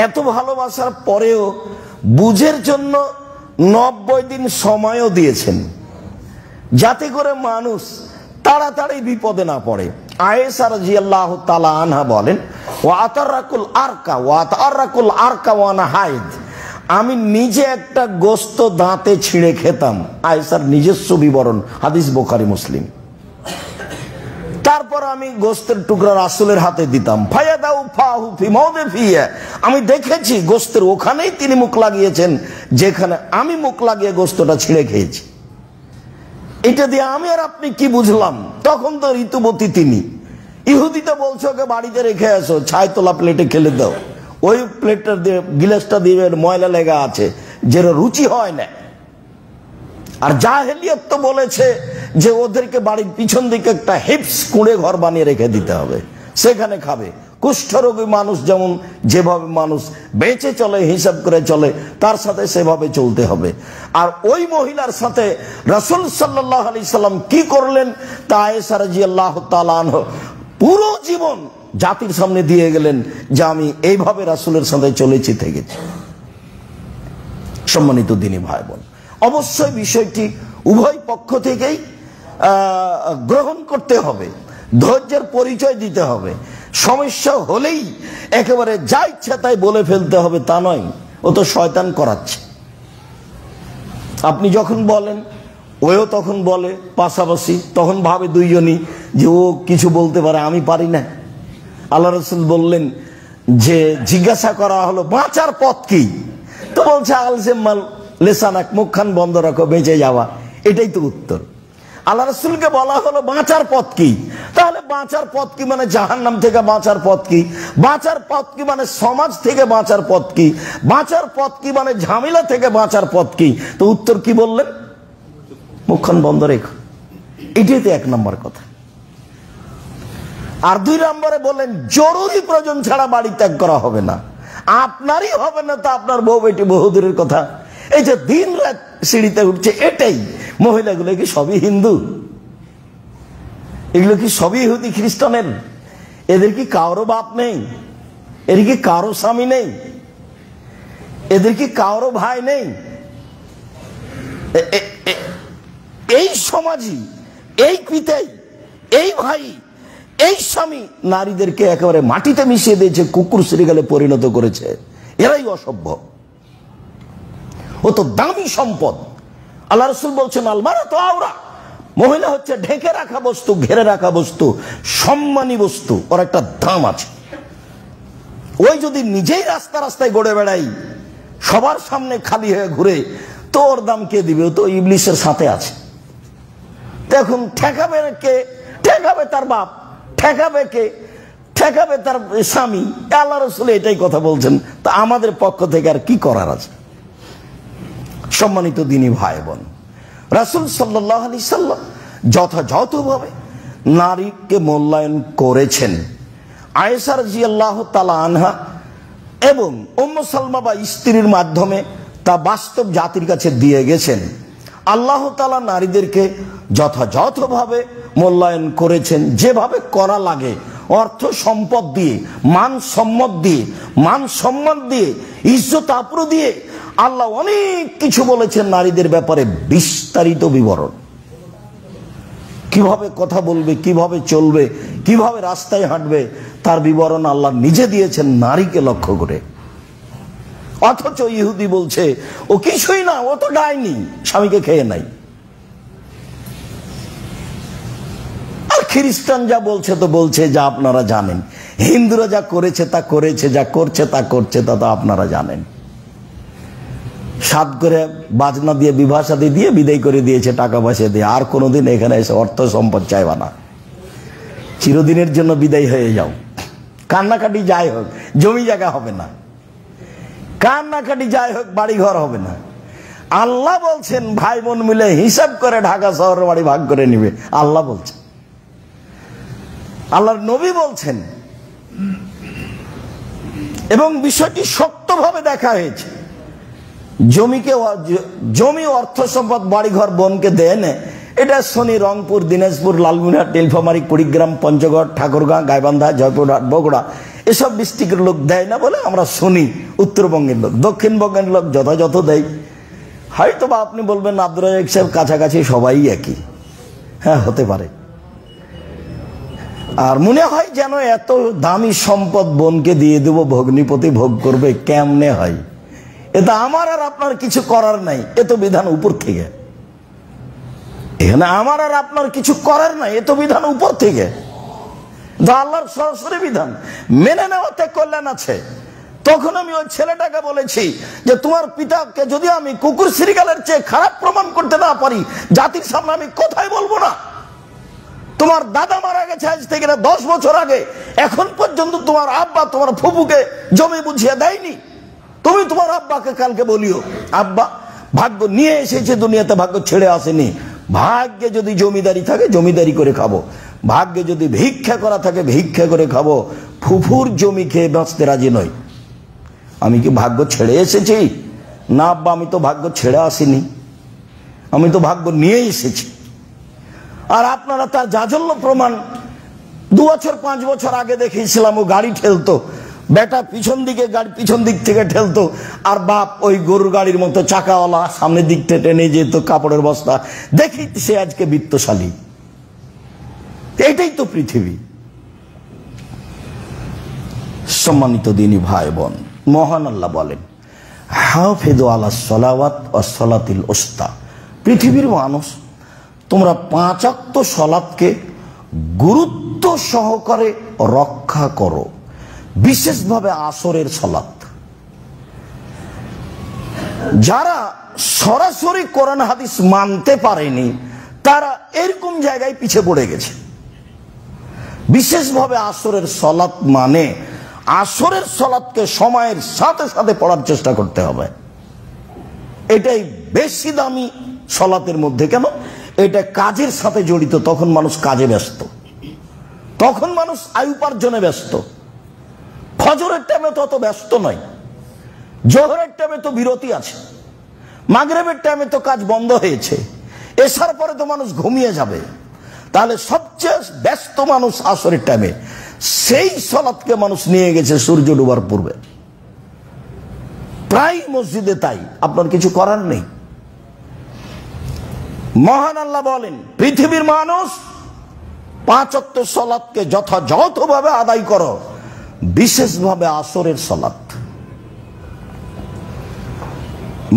এত ভালোবাসার পরেও বুঝের জন্য 90 দিন সময়ও দিয়েছেন, যাতে করে মানুষ তাড়াতাড়ি বিপদে না পড়ে। আয়েশা রাদিয়াল্লাহু তাআলা আনহা বলেন, ওয়াতারাকুল আরকা ওয়া আনা হাইদ, আমি নিজে একটা গোস্ত দাঁতে ছিঁড়ে খেতাম। আয়েশার নিজস্ব বিবরণ, হাদিস বুখারী মুসলিম। তারপর আমি গোস্তের টুকরা রাসূলের হাতে দিতাম। ফায়াদাউ ফাহু ফি মাওদিফিয়া, আমি দেখেছি গোস্তের ওখানেই তিনি মুখ লাগিয়েছেন যেখানে আমি মুখ লাগিয়ে গোস্তটা ছিঁড়ে খেয়েছি। এটা দিয়ে আমি আর আপনি কি বুঝলাম? তখন তো ঋতুবতী তিনি। ইহুদিটা বলছে ওকে বাড়িতে রেখে আসো, ছাই তোলা প্লেটে খেলে দাও, ওই প্লেটটা দিয়ে গিলাসটা দিয়ে ময়লা লেগা আছে, যেটা রুচি হয় না। আর জাহেলিয়াত তো বলেছে যে ওদেরকে বাড়ির পিছন দিকে একটা হিপস কুঁড়ে ঘর বানিয়ে রেখে দিতে হবে, সেখানে খাবে। কুষ্ঠরোগী মানুষ যেমন যেভাবে মানুষ বেঁচে চলে, হিসাব করে চলে, তার সাথে সেভাবে চলতে হবে। আর ওই মহিলার সাথে রাসূল সাল্লাল্লাহু আলাইহি সাল্লাম কি করলেন তা আয়েশা রাদিয়াল্লাহু তাআলা আনহা পুরো জীবন জাতির সামনে দিয়ে গেলেন যে আমি এইভাবে রাসূলের সাথে চলেছি, থেকেছি। সম্মানিত দিনী ভাই বোন, অবশ্যই বিষয়টি উভয় পক্ষ থেকেই গ্রহণ করতে হবে, ধৈর্যের পরিচয় দিতে হবে। সমস্যা হলেই একেবারে যা ইচ্ছা তাই বলে ফেলতে হবে তা নয়, ও তো শয়তান করাচ্ছে। আপনি যখন বলেন ওও তখন বলে পাশাপাশি, তখন ভাবে দুইজনই যে ও কিছু বলতে পারে, আমি পারি না। আল্লাহ রাসূল বললেন যে জিজ্ঞাসা করা হলো বাঁচার পথ কি, তো বলছে আলজেমাল লেসানাক, মুখখান বন্ধ রাখো, বেঁচে যাওয়া, এটাই তো উত্তর। আল্লাহ রাসূলকে বলা হলো বাঁচার পথ কি, তাহলে বাঁচার পথ কি মানে জাহান্নাম থেকে বাঁচার পথ কি, বাঁচার পথ কি মানে সমাজ থেকে বাঁচার পথ কি, বাঁচার পথ কি মানে ঝামেলা থেকে বাঁচার পথ কি? তো উত্তর কি বললেন? মুখখান বন্ধ রেখো, এটাই তো 1 নম্বর কথা। আর 2 নম্বরে বললেন জরুরি প্রয়োজন ছাড়া বাড়ি ত্যাগ করা হবে না। আপনারই হবে না তো আপনার বউ বেটি বহুদূরের কথা। এই যে দিন রাত সিঁড়িতে উঠছে, এটাই। মহিলাগুলো কি সবই হিন্দু? এগুলো কি সবই ইহুদি খ্রিস্টানের? এদের কি কারো বাপ নেই? এদের কি কারো স্বামী নেই? এদের কি কারো ভাই নেই? এই সমাজই, এই পিতাই, এই ভাই, এই স্বামী নারীদেরকে একেবারে মাটিতে মিশিয়ে দিয়েছে, কুকুর শ্রীগালে পরিণত করেছে। এরাই অসভ্য। ও তো দামি সম্পদ। আল্লাহ রাসূল বলছেন আল মারাতু আওরা, মহিলা হচ্ছে ঢেকে রাখা বস্তু, ঘেরে রাখা বস্তু, সম্মানী বস্তু, ওর একটা দাম আছে। ওই যদি নিজেই রাস্তা রাস্তায় গড়ে বেড়াই, সবার সামনে খালি হয়ে ঘুরে, তো ওর দাম কে দিবে? ও তো ইবলিসের সাথে আছে। এখন ঠেকাবে কে? ঠেকাবে তার বাপ। ঠেকাবে কে? ঠেকাবে তার স্বামী। আল্লাহ রাসূল এটাই কথা বলছেন। তা আমাদের পক্ষ থেকে আর কি করার আছে? সম্মানিত দিনী ভাই বোন, রাসূল সাল্লাল্লাহু আলাইহি সাল্লাম যথাযথভাবে নারীকে মূল্যায়ন করেছেন। আয়েশা রাদিয়াল্লাহু তাআলা আনহা এবং উম্মে সালমা বা স্ত্রীর মাধ্যমে তা বাস্তব জাতির কাছে দিয়ে গেছেন। আল্লাহ তাআলা নারীদেরকে যথাযথভাবে মূল্যায়ন করেছেন, যেভাবে করা লাগে, অর্থ সম্পদ দিয়ে, মান সম্মান দিয়ে, ইজ্জত আবরু দিয়ে। আল্লাহ অনেক কিছু বলেছেন নারীদের ব্যাপারে, বিস্তারিত বিবরণ। কিভাবে কথা বলবে, কিভাবে চলবে, কিভাবে রাস্তায় হাঁটবে, তার বিবরণ আল্লাহ নিজে দিয়েছেন নারীকে লক্ষ্য করে। অথচ ইহুদি বলছে ও কিছুই না, ও তো ডাইনি, স্বামীকে খেয়ে নাই। আর খ্রিস্টান যা বলছে তো বলছে, যা আপনারা জানেন। হিন্দুরা যা করেছে তা করেছে, যা করছে তা করছে, তা তো আপনারা জানেন। সাত করে বাজনা দিয়ে, বিবাহ শাদী দিয়ে বিদায় করে দিয়েছে, টাকা পয়সা দিয়ে। আর কোনোদিন এখানে এসে অর্থ সম্পদ চাইবা না, চিরদিনের জন্য বিদায় হয়ে যাও। কান্নাকাটি যাই হোক, জমি জায়গা হবে না। কান্নাকাটি যাই হোক, বাড়ি ঘর হবে না। আল্লাহ বলছেন ভাই বোন মিলে হিসাব করে ঢাকা শহরের বাড়ি ভাগ করে নিবে। আল্লাহ বলছেন, আল্লাহর নবী বলছেন, এবং বিষয়টি শক্তভাবে দেখা হয়েছে। জমি, অর্থ সম্পদ, বাড়িঘর বোনকে দেয় না। এটা শনি, রংপুর, দিনাজপুর, লালমনিরহাট, নীলফামারী, কুড়িগ্রাম, পঞ্চগড়, ঠাকুরগাঁ, গাইবান্ধা, জয়পুরহাট, বগুড়া, এসব ডিস্ট্রিক্টের লোক দেয় না বলে আমরা শুনি, উত্তরবঙ্গের লোক, দক্ষিণবঙ্গের লোক যথাযথ দেয়। হয়তো বা আপনি বলবেন আব্দুর রাজ্জাক সাহেব কাছাকাছি সবাই একই, হ্যাঁ হতে পারে। আর মনে হয় যেন এত দামি সম্পদ বোনকে দিয়ে দেব, ভগ্নিপতি ভোগ করবে, কেমনে হয়? এটা আমার আর আপনার কিছু করার নাই, এ তো বিধান উপর থেকে। এখানে আমার আর আপনার কিছু করার নাই, এ তো বিধান উপর থেকে, আল্লাহর সরাসরি বিধান, মেনে নেওয়াতে কল্যাণ আছে। তখন আমি ওই ছেলেটাকে বলেছি যে তোমার পিতাকে যদি আমি কুকুর শ্রীগালের চেয়ে খারাপ প্রমাণ করতে না পারি, জাতির সামনে আমি কোথায় বলবো না? তোমার দাদা মারা গেছে আজ থেকে 10 বছর আগে, এখন পর্যন্ত তোমার আব্বা তোমার ফুপুকে জমি বুঝিয়ে দেয়নি। তুমি তোমার আব্বাকে কালকে বলিও, আব্বা ভাগ্য নিয়ে এসেছে দুনিয়াতে, ভাগ্য ছেড়ে আসেনি। ভাগ্যে যদি জমিদারি থাকে জমিদারি করে খাবো, ভাগ্যে যদি ভিক্ষা করা থাকে ভিক্ষা করে খাবো। ফুফুর জমি খেয়ে বাঁচতে রাজি নই। আমি কি ভাগ্য ছেড়ে এসেছি? না আব্বা, আমি তো ভাগ্য ছেড়ে আসিনি, আমি তো ভাগ্য নিয়ে এসেছি। আর আপনারা তার জাজল্য প্রমাণ 2 বছর 5 বছর আগে দেখিয়েছিলাম। ও গাড়ি ঠেলতো, বেটা পিছন দিকে গাড়ি পিছন দিক থেকে ঠেলতো, আর বাপ ওই গরুর গাড়ির মতো চাকাওয়ালা সামনের দিক থেকে টেনে যেত কাপড়ের বস্তা। দেখি সে আজকে বিত্তশালী। এটাই তো পৃথিবী। সম্মানিত দিনী ভাই বোন, মহান আল্লাহ বলেন, হাফিযু আলাস সালাওয়াত ওয়াস সালাতিল উস্তা। পৃথিবীর মানুষ, তোমরা 5 ওয়াক্ত সালাতকে গুরুত্ব সহকারে রক্ষা করো, বিশেষভাবে আসরের সালাত। যারা সরাসরি কোরআন হাদিস মানতে পারেনি তারা এরকম জায়গায় পিছে পড়ে গেছে। বিশেষভাবে আসরের সালাত মানে আসরের সালাতকে সময়ের সাথে সাথে পড়ার চেষ্টা করতে হবে। এটাই বেশি দামি সালাতের মধ্যে। কেন? এটা কাজের সাথে জড়িত। তখন মানুষ কাজে ব্যস্ত, তখন মানুষ আয় উপার্জনে ব্যস্ত। ফজরের টাইমে তো অত ব্যস্ত নয়, জোহরের টাইমে তো বিরতি আছে, মাগরিবের টাইমে তো কাজ বন্ধ হয়েছে, এসার পরে তো মানুষ ঘুমিয়ে যাবে। তাহলে সবচেয়ে ব্যস্ত মানুষ আসরের টাইমে। সেই সালাতকে মানুষ নিয়ে গেছে সূর্য ডোবার পূর্বে। প্রায় মসজিদে তাই, আপনার কিছু করার নেই। মহান আল্লাহ বলেন, পৃথিবীর মানুষ 5 ওয়াক্ত সালাতকে যথাযথভাবে আদায় করো, বিশেষভাবে আসরের সালাত।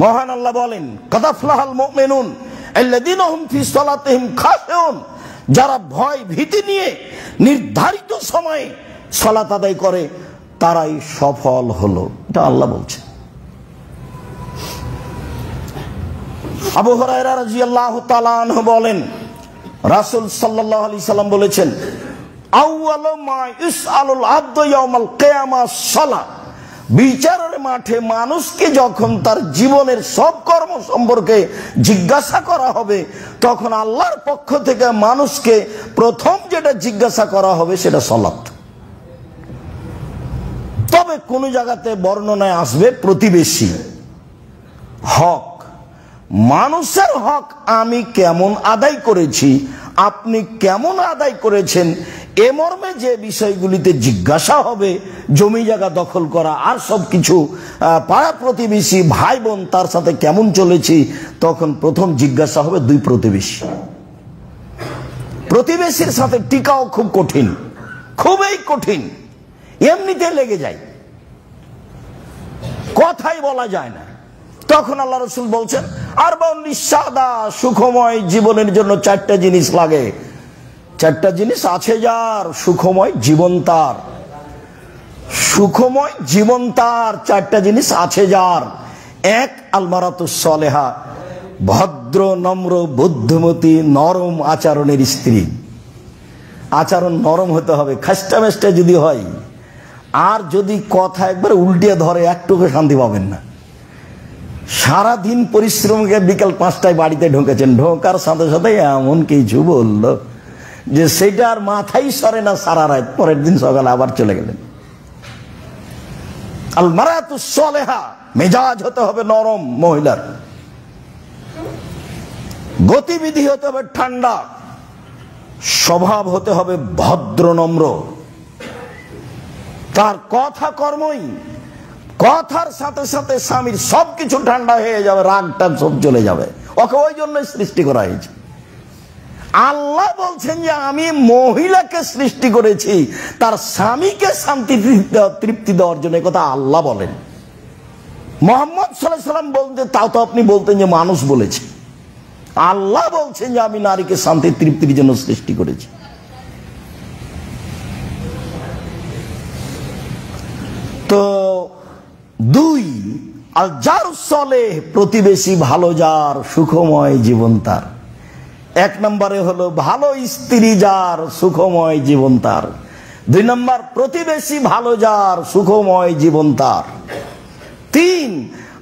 মহান আল্লাহ বলেন, কাদ আফলাহাল মুমিনুন আল্লাযীনা হুম ফি সালাতিহিম খাশিউন। যারা ভয় ভীতি নিয়ে নির্ধারিত সময়ে সালাত আদায় করে তারাই সফল হলো। এটা আল্লাহ বলছে। আবু হুরায়রা রাদিয়াল্লাহু তাআলা আনহু বলেন, রাসূল সাল্লাল্লাহু আলাইহি সাল্লাম বলেছেন, আউয়ালু মা ইসআলুল আবদু ইয়াউমাল কিয়ামাহ সালাহ। বিচারের মাঠে মানুষকে যখন তার জীবনের সব কর্ম সম্পর্কে জিজ্ঞাসা করা হবে, তখন আল্লাহর পক্ষ থেকে মানুষকে প্রথম যেটা জিজ্ঞাসা করা হবে সেটা সালাত। তবে কোন জায়গাতে বর্ণনায় আসবে প্রতিবেশী হক, মানুষের হক আমি কেমন আদায় করেছি, আপনি কেমন আদায় করেছেন, এ মর্মে যে বিষয়গুলিতে জিজ্ঞাসা হবে, জমি জায়গা দখল করা আর সবকিছু, পাড়া প্রতিবেশী ভাই বোন তার সাথে কেমন চলেছি, তখন প্রথম জিজ্ঞাসা হবে 2 প্রতিবেশী। প্রতিবেশীর সাথে টিকাও খুব কঠিন, খুবই কঠিন, এমনিতে লেগে যায়, কথাই বলা যায় না। তখন আল্লাহ রাসূল বলছেন, আরবাউন লিসাদা, সুখময় জীবনের জন্য 4টা জিনিস লাগে। 4টা জিনিস আছে যার, সুখময় জীবন তার, সুখময় জীবন তার 4টা জিনিস আছে যার। 1, আলমারাতুস সালেহা, ভদ্র নম্র বুদ্ধিমতী নরম আচরণের স্ত্রী। আচরণ নরম হতে হবে, খাস্টা মেস্টা যদি হয়, আর যদি কথা একবার উল্টে ধরে একটুকু শান্তি পাবেন না। সারাদিন পরিশ্রম করে বিকাল 5টায় বাড়িতে ঢুকেছেন, ঢোকার সাথে সাথে এমন কিছু বললো যে সেটা আর মাথায় সরে না সারা রাত, পরের দিন সকালে আবার চলে গেলেন। আল মারাতুস সালেহা, মেজাজ হতে হবে নরম মহিলার, গতিবিধি হতে হবে ঠান্ডা, স্বভাব হতে হবে ভদ্র নম্র। তার কথা কর্মই, কথার সাথে সাথে স্বামীর সবকিছু ঠান্ডা হয়ে যাবে, রাগটা সব চলে যাবে। ওকে ওই জন্যই সৃষ্টি করা হয়েছে। আল্লাহ বলছেন যে আমি মহিলাকে সৃষ্টি করেছি তার স্বামীকে শান্তি তৃপ্তি দেওয়ার জন্য, কথা আল্লাহ বলেন। মুহাম্মদ সাল্লাল্লাহু আলাইহি ওয়াসাল্লাম বলতে তাও তো আপনি বলতেন যে মানুষ বলেছে। আল্লাহ বলছেন যে আমি নারীকে শান্তি তৃপ্তির জন্য সৃষ্টি করেছি। তো 2, আল জারু সালেহ, প্রতিবেশী ভালো যার, সুখময় জীবন তার। 1 নম্বরে হলো ভালো স্ত্রী যার, সুখময় জীবন তার। 2 নম্বর প্রতিবেশী ভালো যার, সুখময় জীবন তার। 3,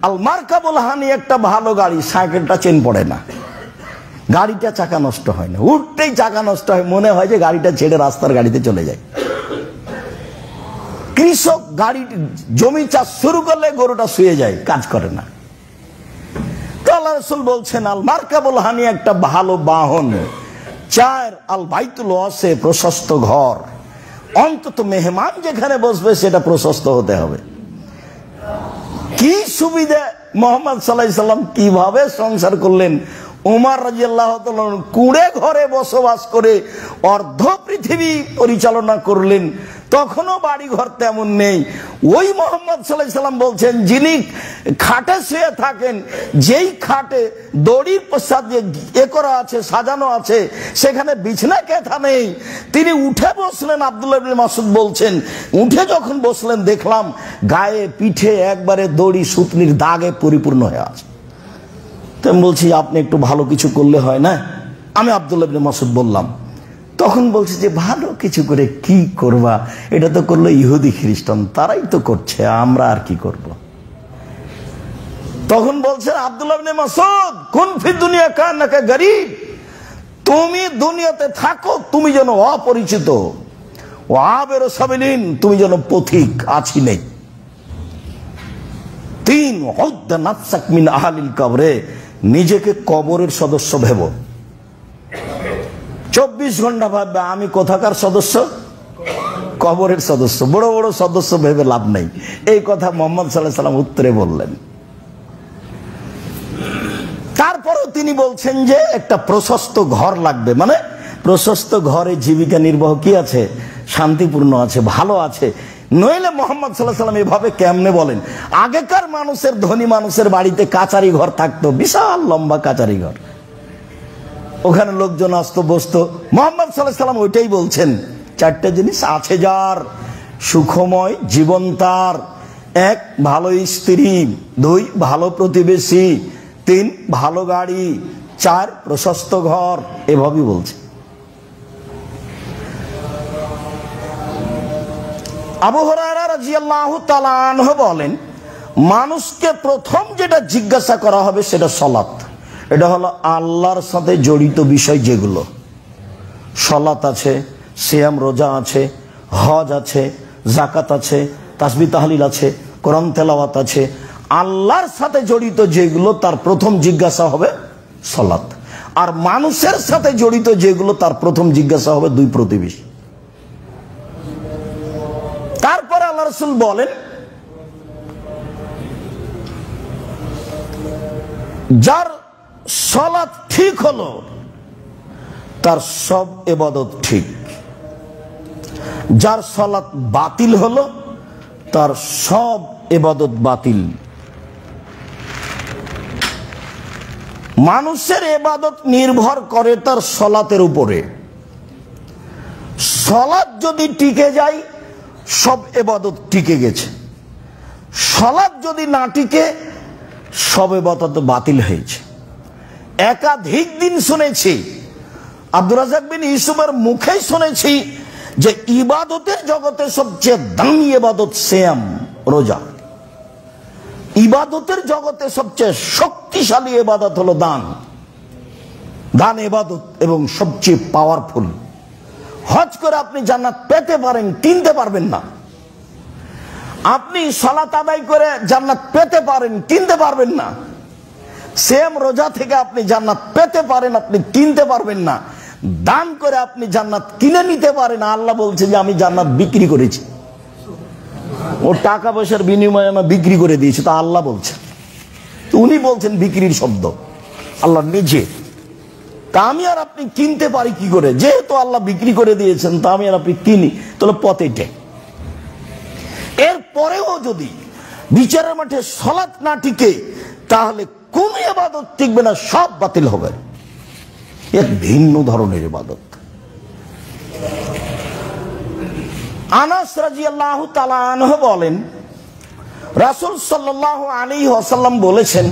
আল মারকাবুল হানি, একটা ভালো গাড়ি, সাইকেলটা চেন পড়ে না, গাড়িটা চাকা নষ্ট হয় না, উঠতেই চাকা নষ্ট হয়, মনে হয় যে গাড়িটা ছেড়ে রাস্তার গাড়িতে চলে যায়। কৃষক গাড়ি জমি চাষ শুরু করলে গরুটা শুয়ে যায়, কাজ করে না। তো আল্লাহ রাসূল বলছেন আল মারকাবুল হানি, একটা ভালো বাহন। 4, আল বাইতুল ওয়াসি, প্রশস্ত ঘর, অন্তত মেহমান যেখানে বসবে সেটা প্রশস্ত হতে হবে। কি সুবিধা! মুহাম্মদ সাল্লাল্লাহু আলাইহি সাল্লাম কিভাবে সংসার করলেন। উমর রাদিয়াল্লাহু তাআলা কুঁড়ে ঘরে বসবাস করে অর্ধ পৃথিবী পরিচালনা করলেন, তখনও বাড়ি ঘর তেমন নেই। ওই মুহাম্মদ সাল্লাল্লাহু আলাইহি সাল্লাম বলছেন যিনি খাটে শুয়ে থাকেন, যেই খাটে দড়ির সাথে এ করা আছে, সাজানো আছে, সেখানে বিছনা কেথা নেই, তিনি উঠে বসলেন। আব্দুল্লাহ ইবনে মাসউদ বলছেন উঠে যখন বসলেন দেখলাম গায়ে পিঠে একবারে দড়ি সুতনির দাগে পরিপূর্ণ হয়ে আছে। তো আমি বলছি আপনি একটু ভালো কিছু করলে হয় না? আমি আব্দুল্লাহ ইবনে মাসউদ বললাম। তখন বলছে যে ভালো কিছু করে কি করবা, এটা তো করলো ইহুদি খ্রিস্টান, তারাই তো করছে, আমরা আর কি করব। তখন বলছেন আব্দুল্লাহ ইবনে মাসউদ, কুন ফি দুনিয়া কান্নাকা গরীব, তুমি দুনিয়াতে থাকো তুমি যেন অপরিচিত, ও আবের সাবিলিন, তুমি যেন পথিক, আছি নেই। 3, উদ্দা নাফসাক মিন আহলিল কবরে, নিজেকে কবরের সদস্য ভেবো। 24 ঘন্টা ভাববে আমি কোথাকার সদস্য, কবরের সদস্য। বড় বড় সদস্য ভেবে লাভ নেই। এই কথা মুহাম্মদ সাল্লাল্লাহু আলাইহি সাল্লাম উত্তরে বললেন। তারপরেও তিনি বলছেন যে একটা প্রশস্ত ঘর লাগবে, মানে প্রশস্ত ঘরে জীবিকা নির্বাহ কি আছে, শান্তিপূর্ণ আছে, ভালো আছে। নইলে মুহাম্মদ সাল্লাল্লাহু আলাইহি সাল্লাম এভাবে কেমনে বলেন? আগেকার মানুষের, ধনী মানুষের বাড়িতে কাচারি ঘর থাকতো, বিশাল লম্বা কাচারি ঘর, ওখানে লোকজন আসতো বসতো। মুহাম্মদ সাল্লাল্লাহু আলাইহি সাল্লাম ওইটাই বলছেন, 4টে জিনিস আছে যার, সুখময় জীবন তার। 1, ভালো স্ত্রী, 2, ভালো প্রতিবেশী, 3, ভালো গাড়ি, 4, প্রশস্ত ঘর। এভাবেই বলছে। আবু হুরায়রা রাদিয়াল্লাহু তাআলা আনহু বলেন মানুষকে প্রথম যেটা জিজ্ঞাসা করা হবে সেটা সালাত। এটা হলো আল্লাহর সাথে জড়িত বিষয়, যেগুলো সালাত আছে, সিয়াম রোজা আছে, হজ আছে, যাকাত আছে, তাসবিহ তাহলিল আছে, কোরআন তেলাওয়াত আছে, আল্লাহর সাথে জড়িত যেগুলো তার প্রথম জিজ্ঞাসা হবে সালাত। আর মানুষের সাথে জড়িত যেগুলো তার প্রথম জিজ্ঞাসা হবে 2 প্রতিবেশী। তারপরে আল্লাহ রাসূল বলেন যার সালাত ঠিক হলো তার সব ইবাদত ঠিক, যার সালাত বাতিল হলো তার সব ইবাদত বাতিল। মানুষের ইবাদত নির্ভর করে তার সালাতের উপরে। সালাত যদি টিকে যায় সব ইবাদত টিকে গেছে, সালাত যদি না টিকে সব ইবাদত বাতিল হয়েছে। একাধিক দিন শুনেছি, আব্দুর রাজ্জাক বিন ইউসুফের মুখেই শুনেছি যে ইবাদতের জগতে সবচেয়ে দামি ইবাদত সিয়াম রোজা, ইবাদতের জগতে সবচেয়ে শক্তিশালী ইবাদত হলো দান। দান ইবাদত এবং সবচেয়ে পাওয়ারফুল। হজ করে আপনি জান্নাত পেতে পারেন, কিনতে পারবেন না। আপনি সালাত আদায় করে জান্নাত পেতে পারেন, কিনতে পারবেন না। সিয়াম রোজা থেকে আপনি জান্নাত পেতে পারেন, আপনি কিনতে পারবেন না। দান করে আপনি জান্নাত কিনে নিতে পারেন। আল্লাহ বলছে যে আমি জান্নাত বিক্রি করেছি। ও টাকা পয়সার বিনিময়ে আমরা বিক্রি করে দিয়েছি, তা আল্লাহ বলছেন। উনি বলছেন বিক্রির শব্দ, আল্লাহ নিজে। তা আমি আর আপনি কিনতে পারি কি করে? যেহেতু আল্লাহ বিক্রি করে দিয়েছেন, তা আমি আর আপনি কিনি, তাহলে পথেটে। এরপরেও যদি বিচারের মাঠে সালাত না টিকে, তাহলে কোন ইবাদত টিকবে না, সব বাতিল হবে। এক ভিন্ন ধরনের ইবাদত। আনাস রাদিয়াল্লাহু তাআলা আনহু বলেন, রাসূল সাল্লাল্লাহু আলাইহি ওয়াসাল্লাম বলেছেন,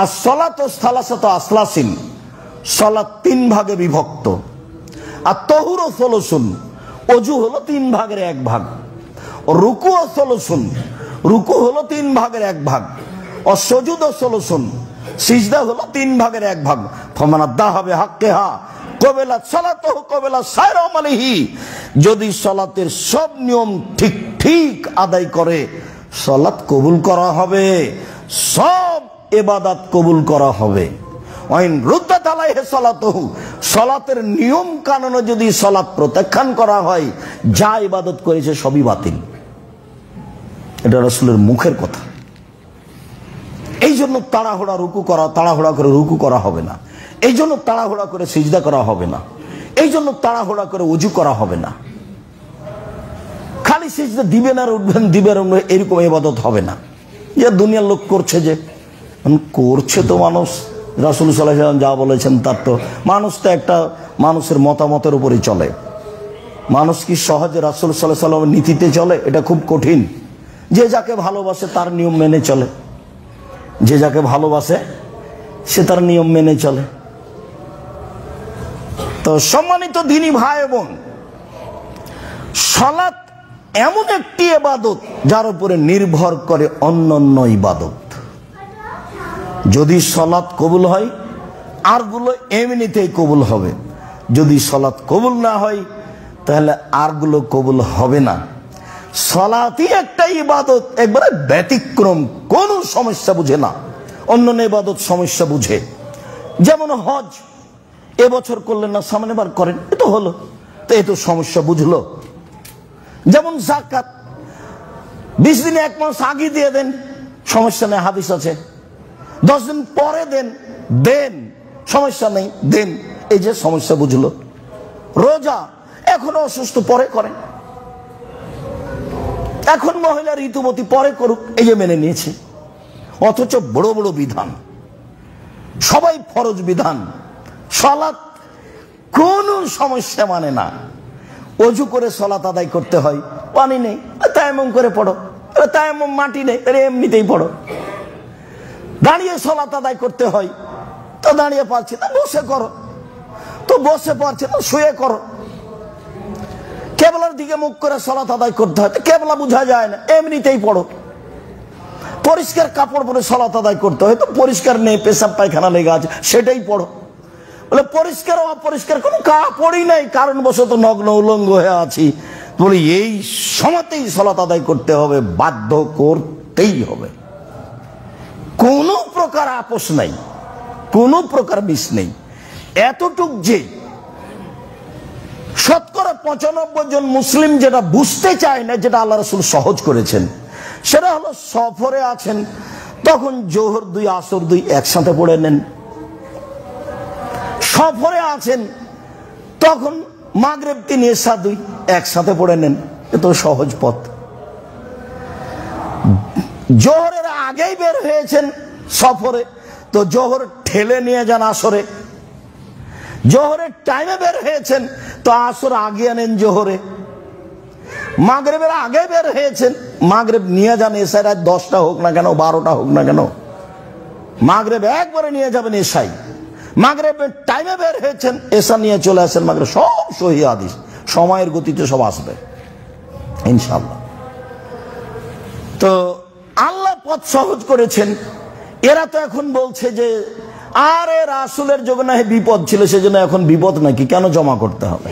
as-salatu salasatu aslasin, সালাত তিন ভাগে বিভক্ত। আর তাহুরু সলুসুন, ওযু হলো তিন ভাগের এক ভাগ। রুকু ও সলুসুন, রুকু হলো তিন ভাগের এক ভাগ। ও সুজুদ ও সলুসুন, সিজদা হলো তিন ভাগের এক ভাগ। ফামান আদাহা বিহাক্কিহা কবিলা সালাতুহু কবিলা সাইরা আমালিহি, যদি সালাতের সব নিয়ম ঠিক ঠিক আদায় করে, সালাত কবুল করা হবে, সব ইবাদত কবুল করা হবে। ওয়াইন রুদ্দাত আলাইহি সালাতুহু, সালাতের নিয়ম কানুনে যদি সালাত প্রত্যাখ্যান করা হয়, যা ইবাদত করেছে সবই বাতিল। এটা রাসূলের মুখের কথা। এই জন্য তাড়াহুড়া রুকু করা, তাড়াহুড়া করে রুকু করা হবে না। এই জন্য তাড়াহুড়া করে সিজদা করা হবে না। এই জন্য তাড়াহুড়া করে ওযু করা হবে না। খালি সিজদা দিবেন আর উঠবেন, দিবেন আর উঠবেন, এরকম ইবাদত হবে না। যে দুনিয়ার লোক করছে, যে করছে তো মানুষ, রাসূল সাল্লাল্লাহু আলাইহি ওয়াসাল্লাম যা বলেছেন তার তো, মানুষ তো একটা মানুষের মতামতের উপরই চলে। মানুষ কি সহজে রাসূল সাল্লাল্লাহু আলাইহি ওয়াসাল্লামের নীতিতে চলে? এটা খুব কঠিন। যে যাকে ভালোবাসে তার নিয়ম মেনে চলে, যে যাকে ভালোবাসে সে তার নিয়ম মেনে চলে। তো সম্মানিত দ্বীনী ভাই বোন, সালাত এমন একটি ইবাদত যার উপরে নির্ভর করে অন্যান্য ইবাদত। যদি সালাত কবুল হয়, আরগুলো এমনিতেই কবুল হবে। যদি সালাত কবুল না হয়, তাহলে আরগুলো কবুল হবে না। সালাতই একটা ইবাদত, একবারে ব্যতিক্রম, কোনো সমস্যা বুঝে না। অন্যান্য ইবাদত সমস্যা বুঝে। যেমন হজ, এবছর করলেন না, সামনে বার করেন, এ তো হলো, তো এ তো সমস্যা বুঝলো। যেমন যাকাত, 20 দিনে 1 মাস আগে দিয়ে দেন, সমস্যা নেই, হাদিস আছে। 10 দিন পরে দেন, দেন, সমস্যা নেই, দেন, এই যে সমস্যা বুঝলো। রোজা, এখনো অসুস্থ, পরে করেন। এখন মহিলা ঋতুবতী, পরে করুক, এই যে মেনে নিয়েছে। অথচ বড় বড় বিধান, সবাই ফরজ বিধান। সালাত কোনো সমস্যা মানে না। ওযু করে সালাত আদায় করতে হয়, পানি নেই, তায়াম্মুম করে পড়ো। তায়াম্মুম মাটি নেই, এমনিতেই পড়ো। দাঁড়িয়ে সালাত আদায় করতে হয়, তো দাঁড়িয়ে পারছি না, বসে করো। তো বসে পারছে না, শুয়ে করো। কেবলার দিকে মুখ করে সালাত আদায় করতে হয়, কেবলা বোঝা যায় না, এমনিতেই পড়ো। পরিষ্কার কাপড় পরে সালাত আদায় করতে হয়, তো পরিষ্কার নেই, পেশাব পায়খানা লেগে আছে, সেটাই পড়ো। বলে পরিষ্কার অপরিষ্কার কোনো কাপড়ই নাই, কারণবশত নগ্ন উলঙ্গ হয়ে আছি, বলে এই সময়তেই সালাত আদায় করতে হবে, বাধ্য করতেই হবে। কোনো প্রকার আপোষ নাই, কোনো প্রকার মিস নেই। এতটুক যে শতকরা 95 জন মুসলিম যেটা বুঝতে চায় না, যেটা আল্লাহ রাসূল সহজ করেছেন, সেটা হলো সফরে আছেন, তখন জোহর 2 আসর 2 একসাথে পড়ে নেন। সফরে আছেন, তখন মাগরিব 3 এশা 2 একসাথে পড়ে নেন। এ তো সহজ পথ। জোহরের আগেই বের হয়েছেন সফরে, তো জোহর ঠেলে নিয়ে যান আসরে। জোহরের টাইমে বের হয়েছেন, তো আসর আগে আনেন জোহরে। মাগরিবের আগে বের হয়েছেন, মাগরিব নিয়ে যান এশায়, রাত 10টা হোক না কেন, 12টা হোক না কেন, মাগরিব একবারে নিয়ে যাবেন এশায়। মাগরিবের টাইমে বের হয়েছেন, এশা নিয়ে চলে আসেন মাগরিব। সব সহিহ হাদিস, সময়ের গতিতে সব আসবে ইনশাআল্লাহ। তো আল্লাহ পথ সহজ করেছেন। এরা তো এখন বলছে যে আরে রাসূলের যুগে না বিপদ ছিল, সেজন্য এখন বিপদ নাকি, কেন জমা করতে হবে?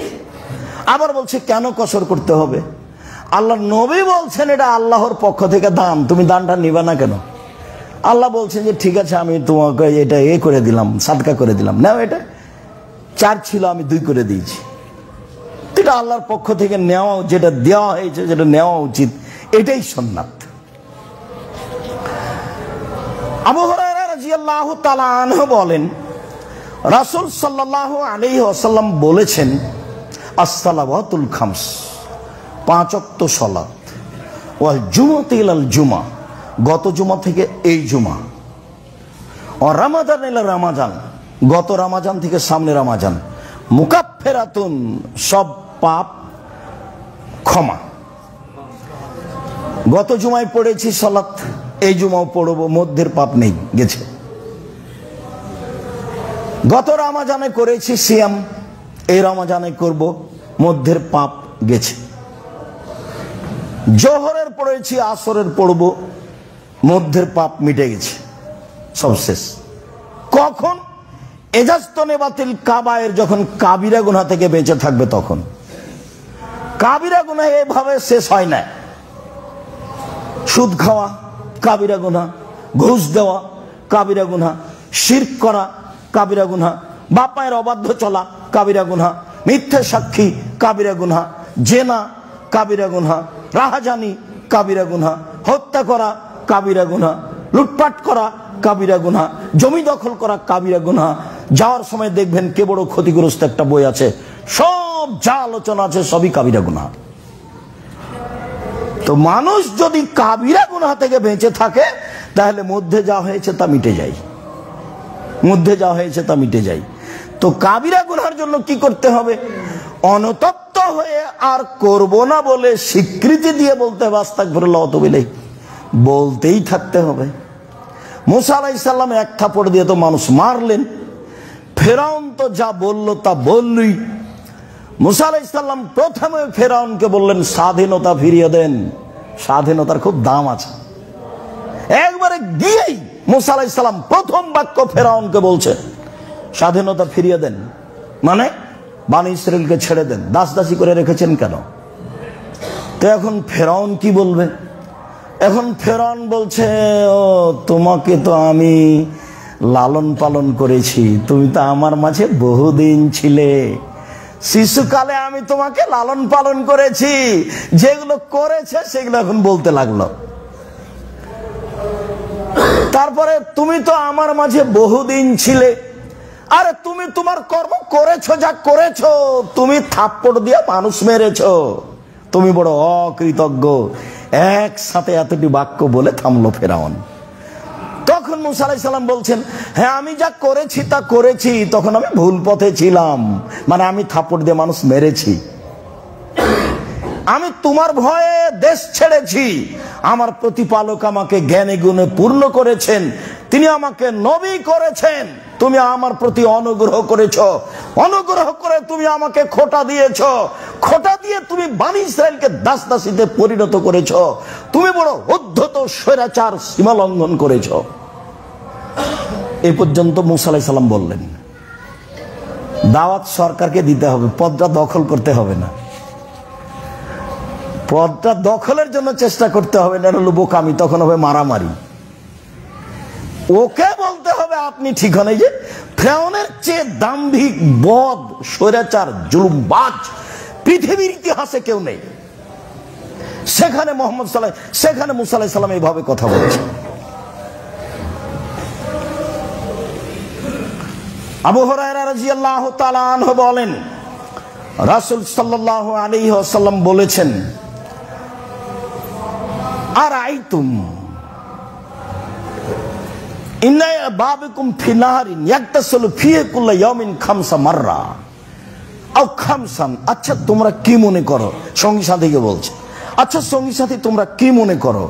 আবার বলছে কেন কসর করতে হবে? আল্লাহর নবী বলছেন এটা আল্লাহর পক্ষ থেকে দান, তুমি দানটা নিবে না কেন? আল্লাহ বলছেন যে ঠিক আছে, আমি তোমাকে এটা করে দিলাম, সাদকা করে দিলাম, নাও। এটা 4 ছিল, আমি 2 করে দিয়েছি। যেটা আল্লাহর পক্ষ থেকে নেওয়া, যেটা দেওয়া হয়েছে, যেটা নেওয়া উচিত, এটাই সুন্নাত। আবু হুরায়রা রাদিয়াল্লাহু তাআলা আনহু বলেন, রাসূল সাল্লাল্লাহু আলাইহি ওয়াসাল্লাম বলেছেন, as-সালাওয়াতুল খামস, 5 ওয়াক্ত সালাত, ওয়াল জুমাতু ইলাল জুমা, গত জুমা থেকে এই জুমা, ও রমাদান ইলা রমাদান, গত রমাজান থেকে সামনে রমাজান, মুকাফফিরাতুন, সব পাপ ক্ষমা। গত জুমায় পড়েছি সালাত, এই জুমাও পড়ব, মধ্যের পাপ নেই, গেছে। গত রমাজানে করেছি সিয়াম, এই রমাজানে করব, মধ্যের পাপ গেছে। জোহরের পড়েছি, আসরের পড়ব, মধ্যের পাপ মিটে গেছে, সব শেষ। কখন? এজাজতনেবাতিল কাবায়ের, যখন কাবিরা গুনাহ থেকে বেঁচে থাকবে তখন। কাবিরা গুনাহ এভাবে শেষ হয় না। সুদ খাওয়া কাবিরা গুনাহ, ঘুষ দেওয়া কাবিরা গুনাহ, শিরক করা কাবিরা গুনাহ, বাপ মায়ের অবাধ্য চলা কাবিরা গুনাহ, মিথ্যে সাক্ষী কাবিরা গুনাহ, জেনা কাবিরা গুনাহ, রাহাজানি কাবিরা গুনাহ, হত্যা করা কাবিরা গুনাহ, লুটপাট করা কাবিরা গুনাহ, জমি দখল করা কাবিরা গুনাহ। যাওয়ার সময় দেখবেন কে বড় ক্ষতিগ্রস্ত একটা বই আছে, সব যা আলোচনা আছে সবই কাবিরা গুনাহ। তো মানুষ যদি কাবিরা গুনাহ থেকে বেঁচে থাকে, তাহলে মধ্যে যা হয়েছে তা মিটে যায়, মধ্যে যা হয়েছে তা মিটে যায়। তো কাবিরা গুনাহের জন্য কি করতে হবে? অনুতপ্ত হয়ে আর করব না বলে স্বীকৃতি দিয়ে বলতে হবে, আস্তাগফিরুল্লাহ ওয়া আতুবু ইলাইহি, বলতেই থাকতে হবে। মুসা আলাইহিস সালাম এক থাপড় দিয়ে তো মানুষ মারলেন, ফেরাউন তো যা বলল তা বললই। মুসা আলাইহিস সালাম প্রথমে ফেরাউনকে বললেন, স্বাধীনতা ফিরিয়ে দেন, স্বাধীনতার খুব দাম আছে। একবারে গিয়েই মুসা আলাইহিস সালাম প্রথম বাক্য ফেরাউনকে বলছে, স্বাধীনতা ফিরিয়ে দেন, মানে বনী ইসরাইলকে ছেড়ে দেন, দাস দাসী করে রেখেছেন কেন? তো এখন ফেরাউন কি বলবে? এখন ফেরাউন বলছে, ও তোমাকে তো আমি লালন পালন করেছি, তুমি তো আমার মাঝে বহুদিন ছিলে, শিশুকালে আমি তোমাকে লালন পালন করেছি, যেগুলো করেছে সেগুলো এখন বলতে লাগলো। তারপরে তুমি তো আমার মাঝে বহুদিন ছিলে, আরে তুমি তোমার কর্ম করেছো, যা করেছো, তুমি থাপ্পড় দিয়ে মানুষ মেরেছো, তুমি বড় অকৃতজ্ঞ। একসাথে এতটি বাক্য বলে থামলো ফেরাউন। তখন মুসা আলাইহিস সালাম বলছেন, হ্যাঁ আমি যা করেছি তা করেছি, তখন আমি ভুল পথে ছিলাম, মানে আমি থাপ্পড় দিয়ে মানুষ মেরেছি, আমি তোমার ভয়ে দেশ ছেড়েছি, আমার প্রতিপালক আমাকে জ্ঞানে গুণে পূর্ণ করেছেন, তিনি আমাকে নবী করেছেন, তুমি আমার প্রতি অনুগ্রহ করেছো, অনুগ্রহ করে তুমি আমাকে খোঁটা দিয়েছো, খোঁটা দিয়ে তুমি বনী ইসরাইলকে দাস দাসীতে পরিণত করেছো, তুমি বড় উদ্ধত স্বৈরাচার সীমা লঙ্ঘন করেছো। এই পর্যন্ত মুসা আলাইহিস সালাম বললেন। দাওয়াত সরকারকে দিতে হবে, পদটা দখল করতে হবে না, পদটা দখলের জন্য চেষ্টা করতে হবে না, হলো বোকামি, তখন হবে মারামারি। ওকে বলতে হবে আপনি ঠিক হন। এই যে ফেরাউনের চেয়ে দাম্ভিক, বদ, স্বৈরাচার, জুলুমবাজ পৃথিবীর ইতিহাসে কেউ নেই। সেখানে সেখানে মুসা আলাইহিস সালাম এইভাবে কথা বলছে। আবু হুরায়রা রাদিয়াল্লাহু তাআলা আনহু বলেন, রাসূল সাল্লাল্লাহু আলাইহি ওয়াসাল্লাম বলেছেন, আরাইতুম ইন্না বাবিকুম ফি নাহারিন ইয়াগতাসিলু ফিহি কুল্লা ইয়াউমিন খামসা মাররা আও খামসান। আচ্ছা তোমরা কি মনে করো, সঙ্গী সাথীকে বলছে, আচ্ছা সঙ্গী সাথী তোমরা কি মনে করো,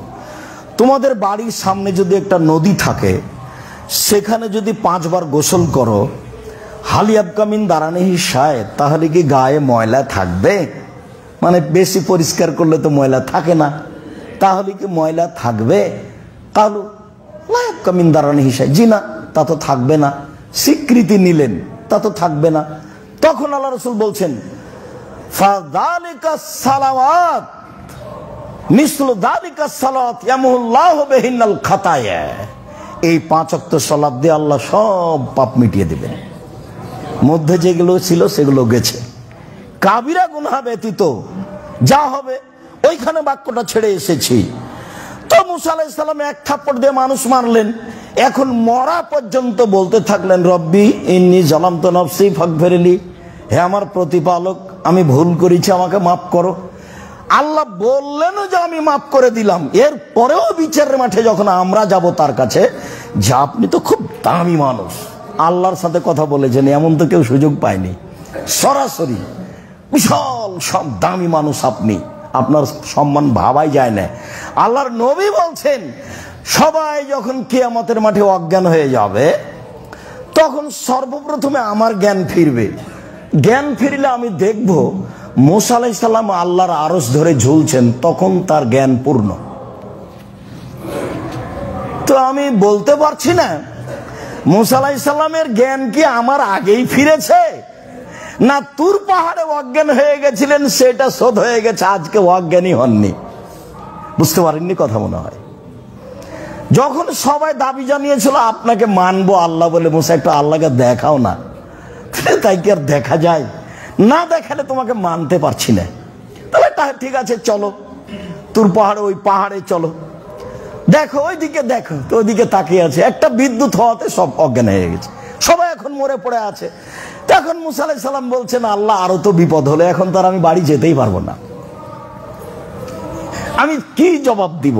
তোমাদের বাড়ির সামনে যদি একটা নদী থাকে, সেখানে যদি 5 বার গোসল করো, হালিয়াবকামিন দারানিহি শায়দ, তাহলে কি গায়ে ময়লা থাকবে? মানে বেশি পরিষ্কার করলে তো ময়লা থাকে না, তাহলে কি ময়লা থাকবে? তাহলে লায়াবকামিন দারানিহি শায়দ, জি না, তা তো থাকবে না। স্বীকৃতি নিলেন, তা তো থাকবে না। তখন আল্লাহ রাসূল বলছেন, ফাযালিকাস সালাওয়াত মিসলু যালিকাস সালাত ইয়ামহুল্লাহু বিহিনাল খাতায়া। এই 5 ওয়াক্ত সালাত দিয়ে আল্লাহ সব পাপ মিটিয়ে দিবেন, মধ্যে যেগুলো ছিল সেগুলো গেছে। কাবিরা গুনাহ ব্যতীত যা হবে ওইখানে বাক্যটা ছেড়ে এসেছি। তো মুসা আলাইহিস সালাম এক থাপ্পড় দিয়ে মানুষ মারলেন, এখন মরা পর্যন্ত বলতে থাকলেন রব্বি ইন্নী যালামতু নাফসি ফাগফিরলি, হে আমার প্রতিপালক আমি ভুল করেছি, আমাকে মাফ করো। আল্লাহ বললেনও যে আমি মাফ করে দিলাম, এর পরেও বিচারের মাঠে যখন আমরা যাব তার কাছে, যে আপনি তো খুব দামি মানুষ, আল্লাহর সাথে কথা বলেছেন, এমন তো কেউ সুযোগ পায়নি, সরাসরি বিশাল সব দামি মানুষ আপনি, আপনার সম্মান ভাবাই যায় না। আল্লাহর নবী বলছেন সবাই যখন কিয়ামতের মাঠে অজ্ঞান হয়ে যাবে তখন সর্বপ্রথমে আমার জ্ঞান ফিরবে। জ্ঞান ফিরলে আমি দেখব মুসা আলাইহিস সালাম আল্লাহর আরশ ধরে ঝুলছেন, তখন তার জ্ঞান পূর্ণ। তো আমি বলতে পারছি না মুসা আলাইহিস সালামের জ্ঞান কি আমার আগেই ফিরেছে, না তুর পাহাড়ে অজ্ঞান হয়ে গেছিলেন সেটা শোধ হয়ে গেছে, আজকে অজ্ঞানী হননি। বুঝতে পারেননি কথা মনে হয়। যখন সবাই দাবি জানিয়েছিল আপনাকে মানবো আল্লাহ বলে, মুসা একটু আল্লাহকে দেখাও না, তাই কি আর দেখা যায়? না দেখালে তোমাকে মানতে পারছি না। তাহলে ঠিক আছে চলো তুর পাহাড়ে, ওই পাহাড়ে চলো, দেখো ওইদিকে, দেখো তো ওইদিকে তাকিয়ে আছে, একটা বিদ্যুৎ হওয়াতে সব অজ্ঞান হয়ে গেছে, সবাই এখন মরে পড়ে আছে। তখন মুসা আলাইহিস সালাম বলছেন আল্লাহ আরো তো বিপদ হলো, এখন তার আমি বাড়ি যেতেই পারবো না, আমি কি জবাব দিব?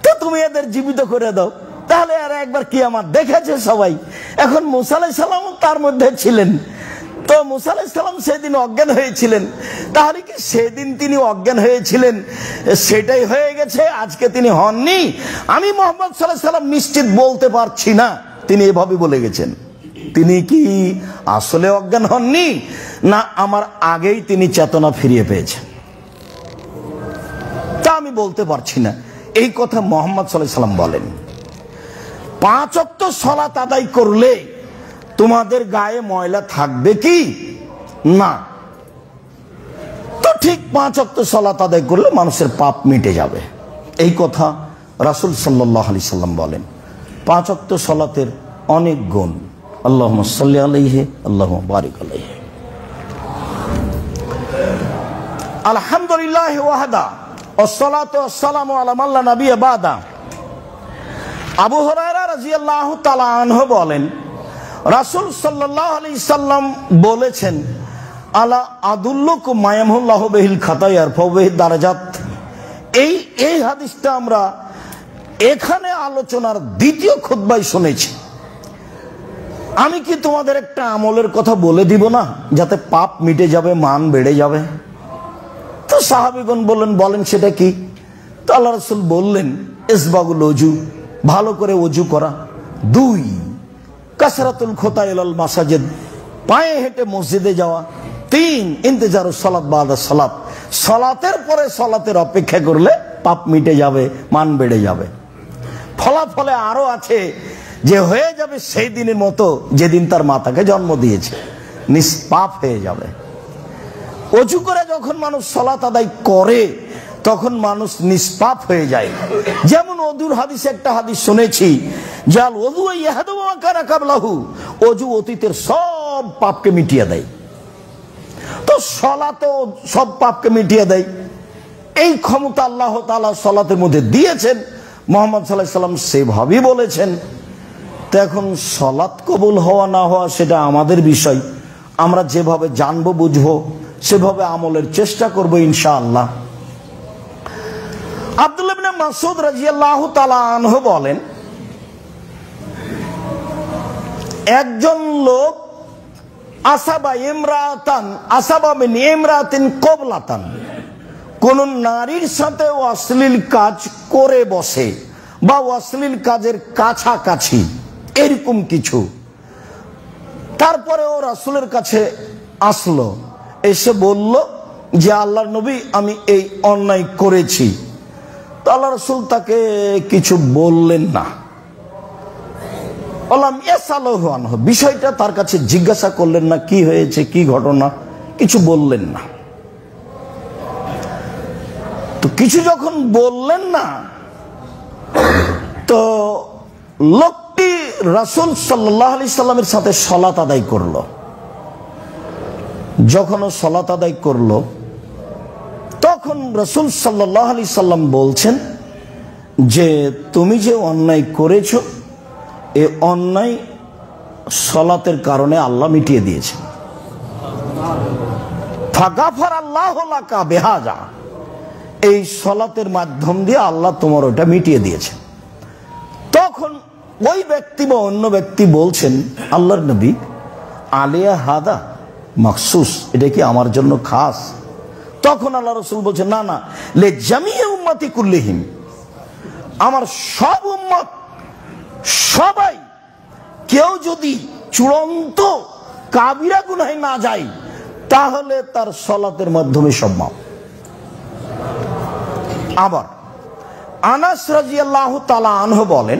তো তুমি এদের জীবিত করে দাও, তাহলে আর একবার কিয়ামত দেখেছে সবাই। এখন মুসা আলাইহিস সালাম তার মধ্যে ছিলেন, তো মুসা আলাইহিস সালাম সেদিন অজ্ঞান হয়েছিলেন, তাহলে কি সেদিন তিনি অজ্ঞান হয়েছিলেন সেটাই হয়ে গেছে, আজকে তিনি হননি? আমি মুহাম্মদ সাল্লাল্লাহু আলাইহি সাল্লাম নিশ্চিত বলতে পারছি না তিনি এভাবে বলে গেছেন। তিনি কি আসলে অজ্ঞান হননি, না আমার আগেই তিনি চেতনা ফিরিয়ে পেয়েছেন? তা আমি বলতে পারছি না। এই কথা মুহাম্মদ সাল্লাল্লাহু আলাইহি সাল্লাম বলেন, 5 ওয়াক্ত সালাত আদায় করলে তোমাদের গায়ে ময়লা থাকবে কি? না। তো ঠিক 5 ওয়াক্ত সালাত আদায় করলে মানুষের পাপ মিটে যাবে, এই কথা রাসূল সাল্লাল্লাহু আলাইহি সাল্লাম বলেন। 5 ওয়াক্ত সালাতের অনেক গুণ। আল্লাহুম্মা সাল্লি আলাইহি আল্লাহুম্মা বারিক আলাইহি। আলহামদুলিল্লাহ ওয়াহদা ওয়াসসালাতু ওয়াসসালামু আলা মান লা নাবিয়্যা বাদা। আবু হুরায়রা রাদিয়াল্লাহু তাআলা আনহু বলেন রাসূল সাল্লাল্লাহু আলাইহি সাল্লাম বলেছেন, আলা আদুল্লুকুম মা ইয়ামহুল্লাহু বিহিল খাতায়া ওয়া বিহি দারাজাত। এই হাদিসটা আমরা এখানে আলোচনার দ্বিতীয় খুতবায় শুনেছি। আমি কি তোমাদের একটা আমলের কথা বলে দিব না, যাতে পাপ মিটে যাবে, মান বেড়ে যাবে? তো সাহাবীগণ বললেন, বলেন সেটা কি? তো আল্লাহ রাসূল বললেন, ইসবাগুল ওযু, ভালো করে ওযু করা। 2 কাসরাতুল খুতা ইলাল মাসাজিদ, পায়ে হেঁটে মসজিদে যাওয়া। 3 ইন্তেজারুস সালাত বাদা সালাত, সালাতের পরে সালাতের অপেক্ষা করলে পাপ মিটে যাবে, মান বেড়ে যাবে। ফলাফলে আরো আছে যে হয়ে যাবে সেই দিনের মতো যেদিন তার মাতাকে জন্ম দিয়েছে, নিষ্পাপ হয়ে যাবে। ওযু করে যখন মানুষ সালাত আদায় করে তখন মানুষ নিষ্পাপ হয়ে যায়। যেমন ওযুর হাদিসে একটা হাদিস শুনেছি, জাল ওযু ইয়াহদু মা কানা কাবলাহু, ওযু অতীতের সব পাপকে মিটিয়ে দেয়। তো সালাতও সব পাপকে মিটিয়ে দেয়, এই ক্ষমতা আল্লাহ তাআলা সালাতের মধ্যে দিয়েছেন। মুহাম্মদ সাল্লাল্লাহু আলাইহি সাল্লাম সেভাবেই বলেছেন। তো এখন সালাত কবুল হওয়া না হওয়া সেটা আমাদের বিষয়, আমরা যেভাবে জানবো বুঝবো সেভাবে আমলের চেষ্টা করব ইনশাআল্লাহ। আব্দুল্লাহ ইবনে মাসউদ রাদিয়াল্লাহু তাআলা আনহু বলেন, একজন লোক আসাবা মিন ইমরাতিন কবলাতান, কোন নারীর সাথে অশ্লীল কাজ করে বসে বা অশ্লীল কাজের কাছাকাছি, এরকম কিছু। তারপরে ও রাসূলের কাছে আসলো, এসে বলল যে আল্লাহর নবী আমি এই অন্যায় করেছি। তো আল্লাহ রাসূল তাকে কিছু বললেন না, বিষয়টা তার কাছে জিজ্ঞাসা করলেন না, কি হয়েছে, কি ঘটনা, কিছু বললেন না। তো কিছু যখন বললেন না, তো লোকটি রাসূল সাল্লাল্লাহু আলাইহি সাল্লামের সাথে সালাত আদায় করলো। যখন ও সালাত আদায় করলো তখন রাসূল সাল্লাল্লাহু আলাইহি সাল্লাম বলছেন যে তুমি যে অন্যায় করেছো এই অন্যায় সালাতের কারণে আল্লাহ মিটিয়ে দিয়েছেন। ফাগাফারাল্লাহু লাকা বিহাজা, এই সালাতের মাধ্যম দিয়ে আল্লাহ তোমার ওটা মিটিয়ে দিয়েছেন। তখন ওই ব্যক্তি বা অন্য ব্যক্তি বলছেন, আল্লাহর নবী, আলিয়া হাদা মাখসুস, এটা কি আমার জন্য খাস? তখন আল্লাহ রাসূল বলছেন, না না, লে জামিয়ে উম্মতি কুল্লিহিম, আমার সব উম্মত, সবাই, কেউ যদি চূড়ান্ত কাবিরা গুনাহে না যায় তাহলে তার সালাতের মাধ্যমে সব মাপ। আবার আনাস রাদিয়াল্লাহু তাআলা আনহু বলেন,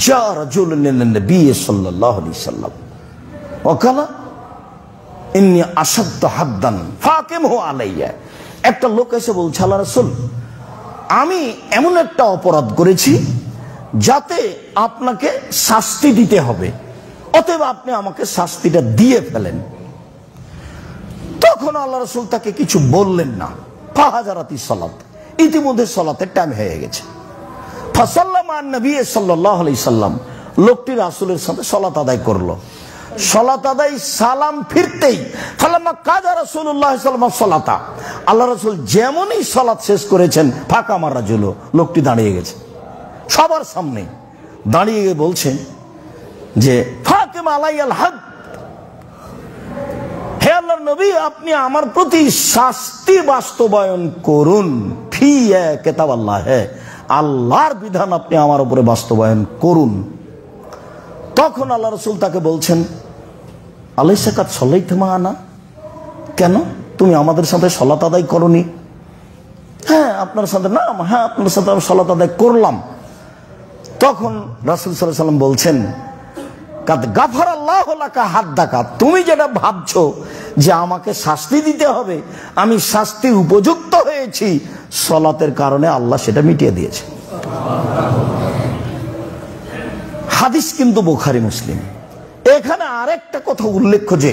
যা রাজুলুন লিন নবী সাল্লাল্লাহু আলাইহি সাল্লাম ওয়া কালা ইন্নী আশাদ্দু হাদ্দান ফাকিমহু আলাইয়া, একটা লোক এসে বলছে, আল্লাহ রাসূল, আমি এমন একটা অপরাধ করেছি যাতে আপনাকে শাস্তি দিতে হবে, অতএব আপনি আমাকে শাস্তিটা দিয়ে ফেলেন। তখন আল্লাহ রাসূল তাকে কিছু বললেন না। ফাহাজারাতি সালাত, ইতিমধ্যে সালাতের টাইম হয়ে গেছে। ফাসাল্লামা নবী সাল্লাল্লাহু আলাইহি সাল্লাম, লোকটি রাসূলের সাথে সালাত আদায় করলো। সালাত আদায় সালাম ফিরতেই ফালাম্মা কাজা রাসূলুল্লাহ সাল্লাল্লাহু আলাইহি সাল্লাতা, আল্লাহ রাসূল যেমনই সালাত শেষ করেছেন, ফাঁকা মারা রাজুল, লোকটি দাঁড়িয়ে গেছে সবার সামনে, দাঁড়িয়ে গিয়ে বলছেন যে ফাকিম আলাইয়াল হাদ, হে আল্লাহর নবী, আপনি আমার প্রতি শাস্তি বাস্তবায়ন করুন। ফি কিতাবাল্লাহ, আল্লাহর বিধান আপনি আমার উপরে বাস্তবায়ন করুন। তখন আল্লাহ রাসূল তাকে বলছেন, আলাইসা কাদ সাল্লাইতা মা'ানা, কেন তুমি আমাদের সাথে সালাত আদায় করনি? হ্যাঁ আপনার সাথে, না হ্যাঁ আপনার সাথে আমি সালাত আদায় করলাম। তখন রাসূল সাল্লাল্লাহু আলাইহি সাল্লাম বলছেন, কাদ গাফারাল্লাহু লাকা হাদ্দাকা, তুমি যেটা ভাবছো যে আমাকে শাস্তি দিতে হবে, আমি শাস্তির উপযুক্ত হয়েছি, সালাতের কারণে আল্লাহ সেটা মিটিয়ে দিয়েছে। হাদিস কিন্তু বুখারী মুসলিম। এখানে আরেকটা কথা উল্লেখ্য যে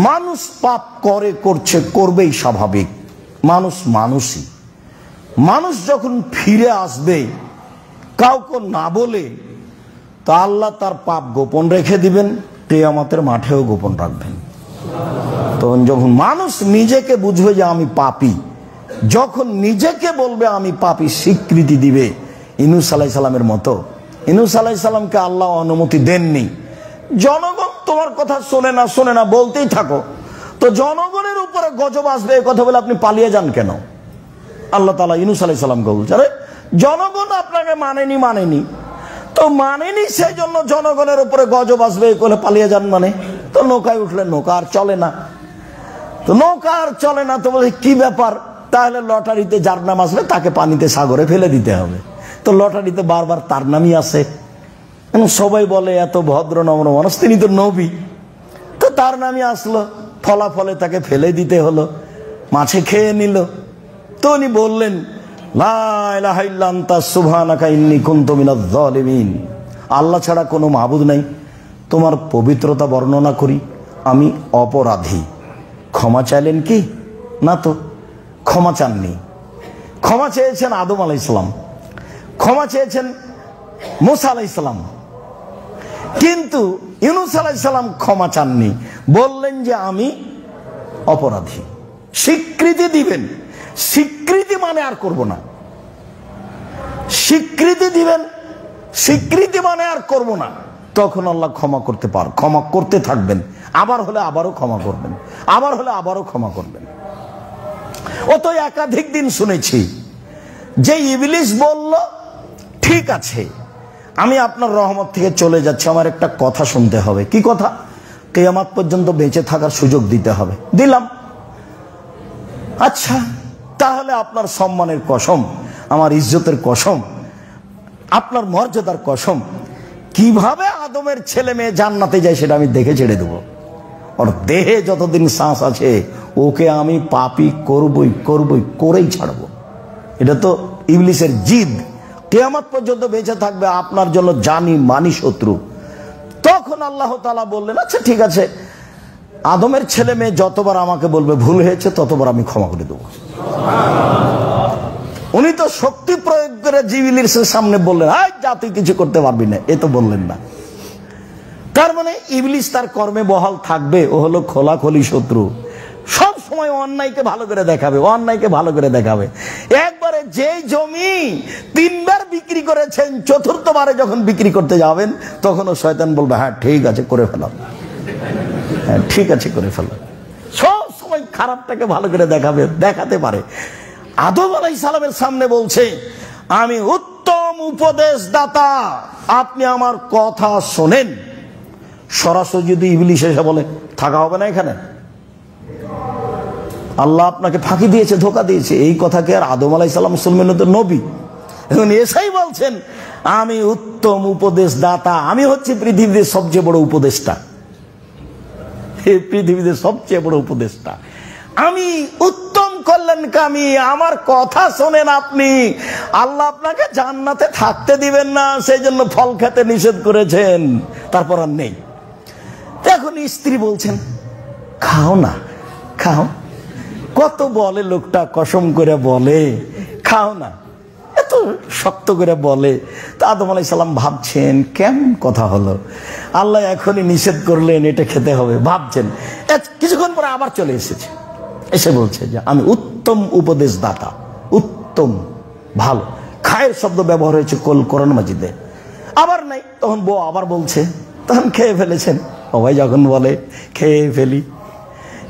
মানুষ পাপ করছে, করবেই, স্বাভাবিক, মানুষ মানুষই। মানুষ যখন ফিরে আসবে কাউকে না বলে, তা আল্লাহ তার পাপ গোপন রেখে দিবেন, কিয়ামতের মাঠেও গোপন রাখবেন। তখন যখন মানুষ নিজেকে বুঝবে যে আমি পাপী, যখন নিজেকে বলবে আমি পাপী, স্বীকৃতি দিবে, ইউনূস আলাইহিস সালামের মতো। ইউনূস আলাইহিস সালামকে আল্লাহ অনুমতি দেননি, জনগণ তোমার কথা শোনে না বলতেই থাকো, তো জনগণের উপরে গজব আসবে এই কথা বলে আপনি পালিয়ে যান কেন? আল্লাহ তাআলা ইউনূস আলাইহিস সালামকে বলছে, আরে জনগণ আপনাকে মানেনি, তো মানেনি, সেই জন্য জনগণের উপরে গজব আসবে বলে পালিয়ে যান মানে? তো নৌকায় উঠলেন, নৌকা আর চলে না, তো বলে কি ব্যাপার, তাহলে লটারিতে যার নাম আসবে তাকে পানিতে, সাগরে ফেলে দিতে হবে। তো লটারিতে বারবার তার নামই আসে, সবাই বলে এত ভদ্র নম্র মানুষ, তিনি তো নবী, তো তার নামই আসলো, ফলাফলে তাকে ফেলে দিতে হলো, মাছে খেয়ে নিল। তো উনি বললেন, লা ইলাহা ইল্লা আনতা সুবহানাকা ইন্নী কুনতু মিনাজ জালিমিন, আল্লাহ ছাড়া কোনো মাবুদ নাই, তোমার পবিত্রতা বর্ণনা করি, আমি অপরাধী। ক্ষমা চাইলেন কি? না তো, ক্ষমা চাননি। ক্ষমা চেয়েছেন আদম আলাইহিস সালাম, ক্ষমা চেয়েছেন মূসা আলাইহিস সালাম, কিন্তু ইউনূস আলাইহিস সালাম ক্ষমা চাননি, বললেন যে আমি অপরাধী। স্বীকৃতি দিবেন, স্বীকৃতি মানে আর করব না, স্বীকৃতি দিবেন, স্বীকৃতি মানে আর করব না, তখন আল্লাহ ক্ষমা করতে থাকবেন, আবার হলে আবারও ক্ষমা করবেন, আবার হলে আবারও ক্ষমা করবেন। ও তো একাধিক দিন শুনেছি যে ইবলিস বলল, ঠিক আছে আমি আপনার রহমত থেকে চলে যাচ্ছি, আমার একটা কথা শুনতে হবে। কি কথা? কিয়ামত পর্যন্ত বেঁচে থাকার সুযোগ দিতে হবে। দিলাম। আচ্ছা তাহলে আপনার সম্মানের কসম, আমার ইজ্জতের কসম, আপনার মর্যাদার কসম, কিভাবে আদমের ছেলে মেয়ে জান্নাতে যায় সেটা আমি দেখে ছেড়ে দেবো। ওর দেহে যতদিন শ্বাস আছে ওকে আমি পাপী করেই ছাড়বো। এটা তো ইবলিসের জিদ, কিয়ামত পর্যন্ত বেঁচে থাকবে, আপনার জন্য জানি মানি শত্রু। তখন আল্লাহ তাআলা বললেন, আচ্ছা ঠিক আছে, আদমের ছেলে মেয়ে যতবার আমাকে বলবে ভুল হয়েছে ততবার আমি ক্ষমা করে দেবো। উনি তো শক্তি প্রয়োগ করে জিবরিলের সামনে বললেন, আয় যা তুই কিছু করতে পারবি না, এ তো বললেন না। তার মানে ইবলিস তার কর্মে বহাল থাকবে। ও হলো খোলাখুলি শত্রু, সব সময় অন্যায়কে ভালো করে দেখাবে, অন্যায়কে ভালো করে দেখাবে। একবারে যে জমি 3 বার বিক্রি করেছেন, 4র্থবারে যখন বিক্রি করতে যাবেন তখন ও শয়তান বলবে, হ্যাঁ ঠিক আছে করে ফেলাম, হ্যাঁ ঠিক আছে করে ফেলাম। সব সময় খারাপটাকে ভালো করে দেখাবে, দেখাতে পারে। আদম আলাইহিস সালামের সামনে বলছে, আমি উত্তম উপদেশদাতা, আপনি আমার কথা শোনেন। সরাসরি যদি ইবলিস এসে বলে থাকা হবে না এখানে, আল্লাহ আপনাকে ফাঁকি দিয়েছে, ধোকা দিয়েছে, এই কথাকে আর আদম আলাইহিস সালাম শুনবেন তো? নবী এখন এসাই বলছেন, আমি উত্তম উপদেশদাতা, আমি হচ্ছে পৃথিবীর সবচেয়ে বড় উপদেষ্টা, এই পৃথিবীতে সবচেয়ে বড় উপদেষ্টা আমি, উত্তম কল্যাণকামী, আমার কথা শোনেন আপনি। আল্লাহ আপনাকে জান্নাতে থাকতে দিবেন না, সেই জন্য ফল খেতে নিষেধ করেছেন, তারপর আর নেই। এখন স্ত্রী বলছেন খাও না, খাও। কত বলে লোকটা, কসম করে বলে খাও না, এত শক্ত করে বলে। তা আদম আলাইহিস সালাম ভাবছেন কেমন কথা হলো, আল্লাহ এখনই নিষেধ করলেন এটা খেতে হবে, ভাবছেন। কিছুক্ষণ পরে আবার চলে এসেছে, এসে বলছে যে আমি উত্তম উপদেশদাতা, উত্তম ভালো, খায়ের শব্দ ব্যবহার হয়েছে কোরআন মাজিদে। আবার নাই, তখন বউ আবার বলছে, তখন খেয়ে ফেলেছেন। সবাই যখন বলে খেয়ে ফেলি,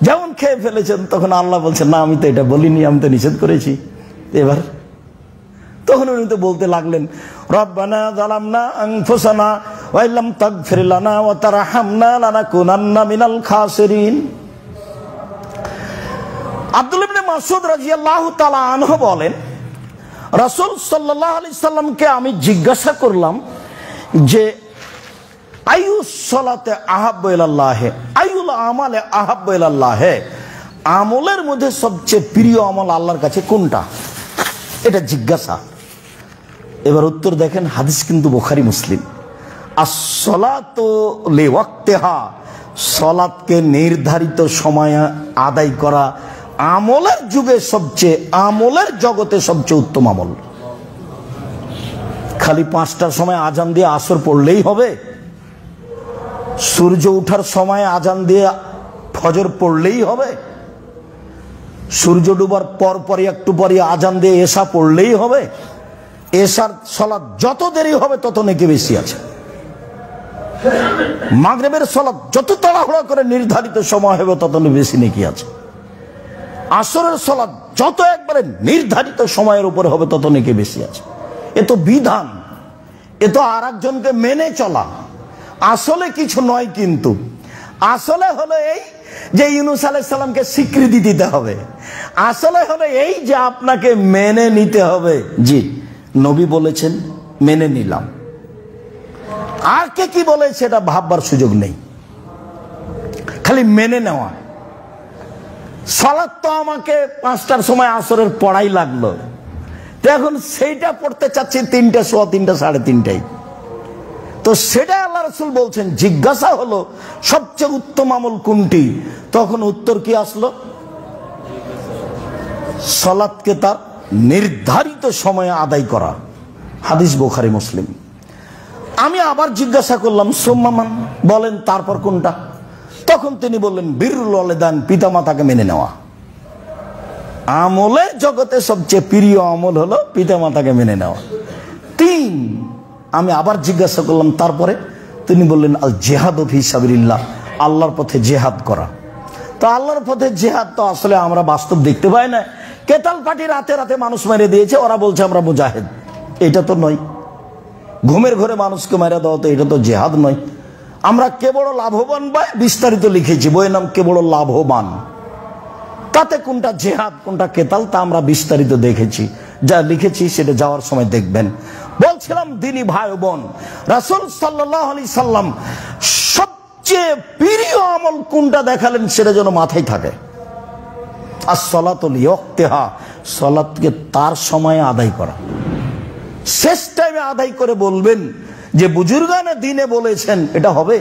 যেমন খেয়ে ফেলেছেন, তখন আল্লাহ বলছেন না আমি তো এটা বলিনি, আমি তো নিষেধ করেছি। এবার তখন উনি তো বলতে লাগলেন, রব্বানা যালামনা আনফুসানা ওয়া ইল্লাম তাগফির লানা ওয়া তারহামনা লানাকুনান্না মিনাল খাসিরিন। আব্দুল্লাহ ইবনে মাসউদ রাদিয়াল্লাহু তাআলা আনহু বলেন, রাসূল সাল্লাল্লাহু আলাইহি সাল্লামকে আমি জিজ্ঞাসা করলাম যে আইয়ুস সালাতে আহাব্বু ইলাল্লাহ, আইয়ুল আমালে আহাব্বু ইলাল্লাহ, আমলের মধ্যে সবচেয়ে প্রিয় আমল আল্লাহর কাছে কোনটা, এটা জিজ্ঞাসা। এবার উত্তর দেখেন, হাদিস কিন্তু বুখারী মুসলিম। আস-সালাতু লিওয়াক্তিহা, সালাতকে নির্ধারিত সময়ে আদায় করা আমলের যুগে সবচেয়ে, আমলের জগতে সবচেয়ে উত্তম আমল। খালি 5টার সময় আজান দিয়ে আসর পড়লেই হবে? সূর্য ওঠার সময় আজান দিয়ে ফজর পড়লেই হবে? সূর্য ডুবার পর পরই একটু পরই আজান দিয়ে এশা পড়লেই হবে? এশার সালাত যত দেরি হবে তত নেকি বেশি আছে। মাগরিবের সালাত যত তাড়াহুড়া করে নির্ধারিত সময় হবে তত বেশি নেকি আছে। আসরের সালাত যত একবারে নির্ধারিত সময়ের উপরে হবে তত নেকি বেশি আছে। এ তো বিধান, এ তো আর একজনকে মেনে চলা, আসলে কিছু নয়। কিন্তু আসলে হলো এই যে ইউনূস আলাইহিস সালামকে স্বীকৃতি দিতে হবে, আসলে হলো এই যে আপনাকে মেনে নিতে হবে। জি, নবী বলেছেন, মেনে নিলাম। আর কে কি বলেছে এটা ভাববার সুযোগ নেই, খালি মেনে নেওয়া। সালাত তো আমাকে 5টার সময় আসরের পড়াই লাগলো, তো এখন সেইটা পড়তে চাচ্ছি 3টা, সোয়া 3টা, 3:30টায়। তো সেটা আল্লাহ রাসূল বলছেন, জিজ্ঞাসা হলো সবচেয়ে উত্তম আমল কোনটি, তখন উত্তর কি আসলো? সালাতকে তার নির্ধারিত সময়ে আদায় করা। হাদিস বুখারী মুসলিম। আমি আবার জিজ্ঞাসা করলাম, সুম্মা, বলেন তারপর কোনটা? তখন তিনি বললেন, বিররুল ওয়ালিদাইন, পিতামাতাকে মেনে নেওয়া। আমলের জগতে সবচেয়ে প্রিয় আমল হলো পিতামাতাকে মেনে নেওয়া। 3। আমি আবার জিজ্ঞাসা করলাম তারপরে? তিনি বললেন, আল জিহাদু ফি সাবিলিল্লাহ, আল্লাহর পথে জিহাদ করা। তো আল্লাহর পথে জিহাদ তো আসলে আমরা বাস্তব দেখতে পাই না। কেতাল পার্টি রাতে রাতে মানুষ মেরে দিয়েছে, ওরা বলছে আমরা মুজাহিদ, এটা তো নয়। ঘুমের ঘরে মানুষকে মেরে দেওয়া, তো এটা তো জিহাদ নয়। আমরা কে বড় লাভবান বা বিস্তারিত লিখেছি, বইয়ের নাম কে বড় লাভবান। তাতে কোনটা জিহাদ কোনটা কেতাল তা আমরা বিস্তারিত দেখেছি, যা লিখেছি সেটা যাওয়ার সময় দেখবেন। বলছিলাম দিনী ভাই বোন, রাসূল সাল্লাল্লাহু আলাইহি সাল্লাম সবচেয়ে প্রিয় আমল কোনটা দেখালেন সেটা যেন মাথায় থাকে। as-salatu li-waqtiha, সালাতকে তার সময়ে আদায় করা। শেষ টাইমে আদায় করে বলবেন যে বুজুর্গানে দিনে বলেছেন এটা হবে।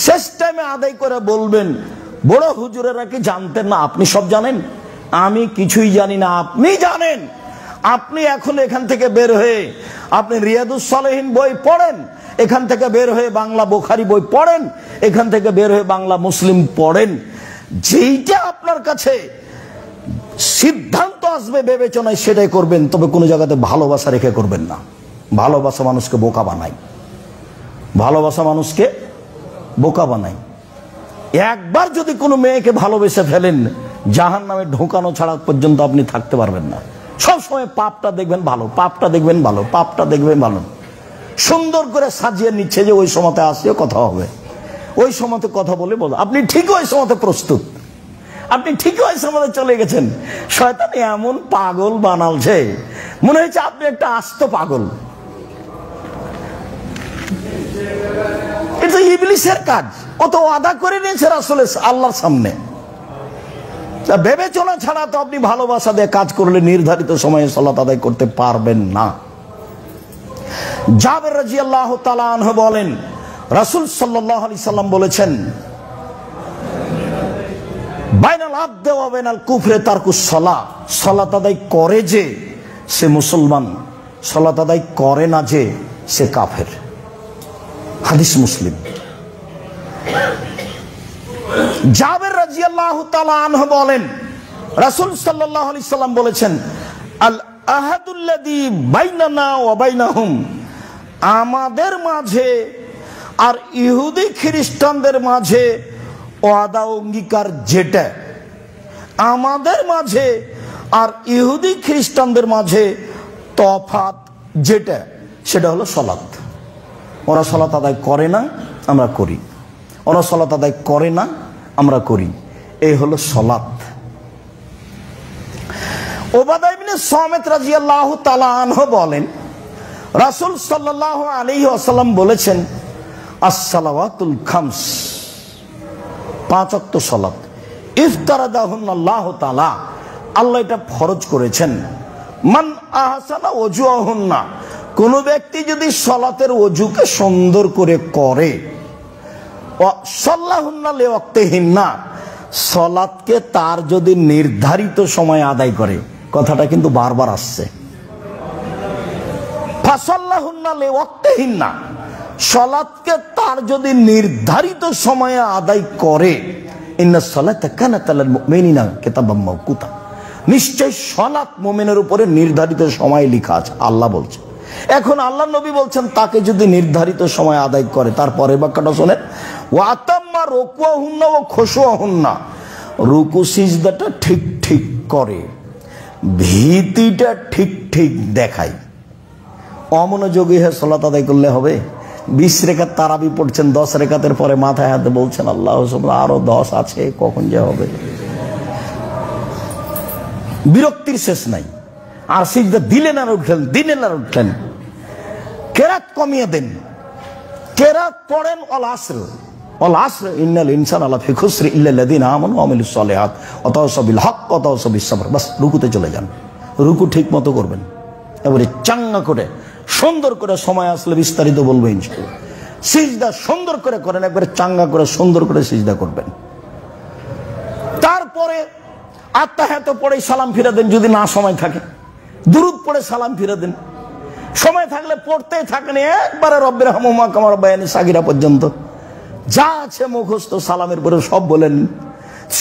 শেষ টাইমে আদায় করে বলবেন বড় হুজুরেরা কি জানতেন না আপনি সব জানেন? আমি কিছুই জানি না, আপনি জানেন। আপনি এখন এখান থেকে বের হয়ে আপনি রিয়াদুস সালেহিন বই পড়েন, এখান থেকে বের হয়ে বাংলা বুখারী বই পড়েন, এখান থেকে বের হয়ে বাংলা মুসলিম পড়েন। যেইটা আপনার কাছে সিদ্ধান্ত আসবে বিবেচনায় সেটাই করবেন, তবে কোনো জায়গাতে ভালোবাসা রেখে করবেন না। ভালোবাসা মানুষকে বোকা বানায়, ভালোবাসা মানুষকে বোকা বানায়। একবার যদি কোনো মেয়েকে ভালোবেসে ফেলেন, জাহান্নামে ঢোকানো ছাড়া পর্যন্ত আপনি থাকতে পারবেন না। সবসময় পাপটা দেখবেন ভালো, পাপটা দেখবেন ভালো, পাপটা দেখবেন ভালো। সুন্দর করে সাজিয়ে নিচ্ছে যে ওই সময়তে আসিও কথা হবে, ওই সময়তে কথা বলে বলো আপনি ঠিক ওই সময়তে প্রস্তুত, আপনি ঠিক ওই সময়তে চলে গেছেন। শয়তান এমন পাগল বানালছে, মনে হচ্ছে আপনি একটা আস্ত পাগল। এটা ইবলিসের কাজ। ও তো ওয়াদা করে নিয়েছে রাসূল আল্লাহর সামনে। বিবেচনা ছাড়া তো আপনি ভালোবাসা দিয়ে কাজ করলে নির্ধারিত সময়ে সালাত আদায় করতে পারবেন না। জাবের রাদিয়াল্লাহু তাআলা আনহু বলেন, রাসূল সাল্লাল্লাহু আলাইহি সাল্লাম বলেছেন, বাইনাল আবদি ওয়া বাইনাল কুফরি তারকুস সালাহ, সালাত আদায় করে যে সে মুসলমান, সালাত আদায় করে না যে সে কাফের। হাদিস মুসলিম। জাবের রাদিয়াল্লাহু তাআলা আনহু বলেন, রাসূল সাল্লাল্লাহু আলাইহি সাল্লাম বলেছেন, আল আহাদুল্লাযী বাইনানা ওয়া বাইনাহুম, আমাদের মাঝে আর ইহুদি খ্রিস্টানদের মাঝে ওয়াদা অঙ্গীকার যেটা, আমাদের মাঝে আর ইহুদি খ্রিস্টানদের মাঝে তফাৎ যেটা, সেটা হলো সালাত। ওরা সালাত আদায় করে না, আমরা করি। ওরা সালাত আদায় করে না, আমরা করি। এই হলো সালাত। উবাদা ইবনে সামিত রাদিয়াল্লাহু তাআলা আনহু বলেন, রাসূল সাল্লাল্লাহু আলাইহি ওয়াসাল্লাম বলেছেন, আস-সালাওয়াতুল খামস, 5 ওয়াক্ত সালাত, ইফতারাদাহুন্না আল্লাহু তাআলা, আল্লাহ এটা ফরজ করেছেন। মান আহসানা ওযুহুন্না, কোন ব্যক্তি যদি সালাতের ওযুকে সুন্দর করে করে, ওয়া সাল্লাহুন্না লিওয়াক্তিহিন্না, সালাতকে তার যদি নির্ধারিত সময়ে আদায় করে, কথাটা কিন্তু বারবার আসছে, ফাসাল্লাহুন্না লিওয়াক্তিহিন্না, সালাতকে তার যদি নির্ধারিত সময়ে আদায় করে, ইন্নাস সালাতা কানাত আলাল মুমিনিনা কিতাবাম মাওকুতা, নিশ্চয় সালাত মুমিনের উপরে নির্ধারিত সময় লেখা আছে, আল্লাহ বলছে। এখন আল্লাহ নবী বলছেন তাকে যদি নির্ধারিত সময় আদায় করে, তারপরে বাক্যটা শোনেন, ওয়া আতাম্মা রুকুহুন্না ওয়া খুশুহুন্না, রুকু সিজদাটা ঠিক ঠিক করে, ভীতিটা ঠিক ঠিক দেখায়। অমনোযোগী হয়ে সালাত আদায় করলে হবে? 20 রেখাত তারাবি পড়ছেন, 10 রেখাতের পরে মাথায় হাতে বলছেন আল্লাহু সুবহান, আরো 10 আছে, কখন যে হবে। বিরক্তির শেষ নাই। আর সিজদা দিলেন আর উঠলেন, দিলেন আর উঠলেন। কেরাত কমিয়ে দেন, কেরাত পড়েন অল আসর, অল আসর ইন্নাল ইনসানা লাফি খুসর ইল্লাল্লাযিনা আমানু ওয়া আমিলুস সালিহাত ওয়া তাওয়াসাউ বিল হক ওয়া তাওয়াসাউ বিস সাবর। বাস রুকুতে চলে যান, রুকু ঠিক মতো করবেন, এবারে চাঙ্গা করে সুন্দর করে, সময় আসলে বিস্তারিত বলবো ইনশাআল্লাহ। সিজদা সুন্দর করে করেন, একবারে চাঙ্গা করে সুন্দর করে সিজদা করবেন। তারপরে আত্তাহিয়াত পড়ে সালাম ফিরে দেন, যদি না সময় থাকে দুরূদ পড়ে সালাম ফিরে দেন। সময় থাকলে পড়তেই থাকেন একবারে রব্বির হামহুমা কামা রাব্বায়ানি সাগীরা পর্যন্ত, যা আছে মুখস্থ সালামের পরে সব বলেন।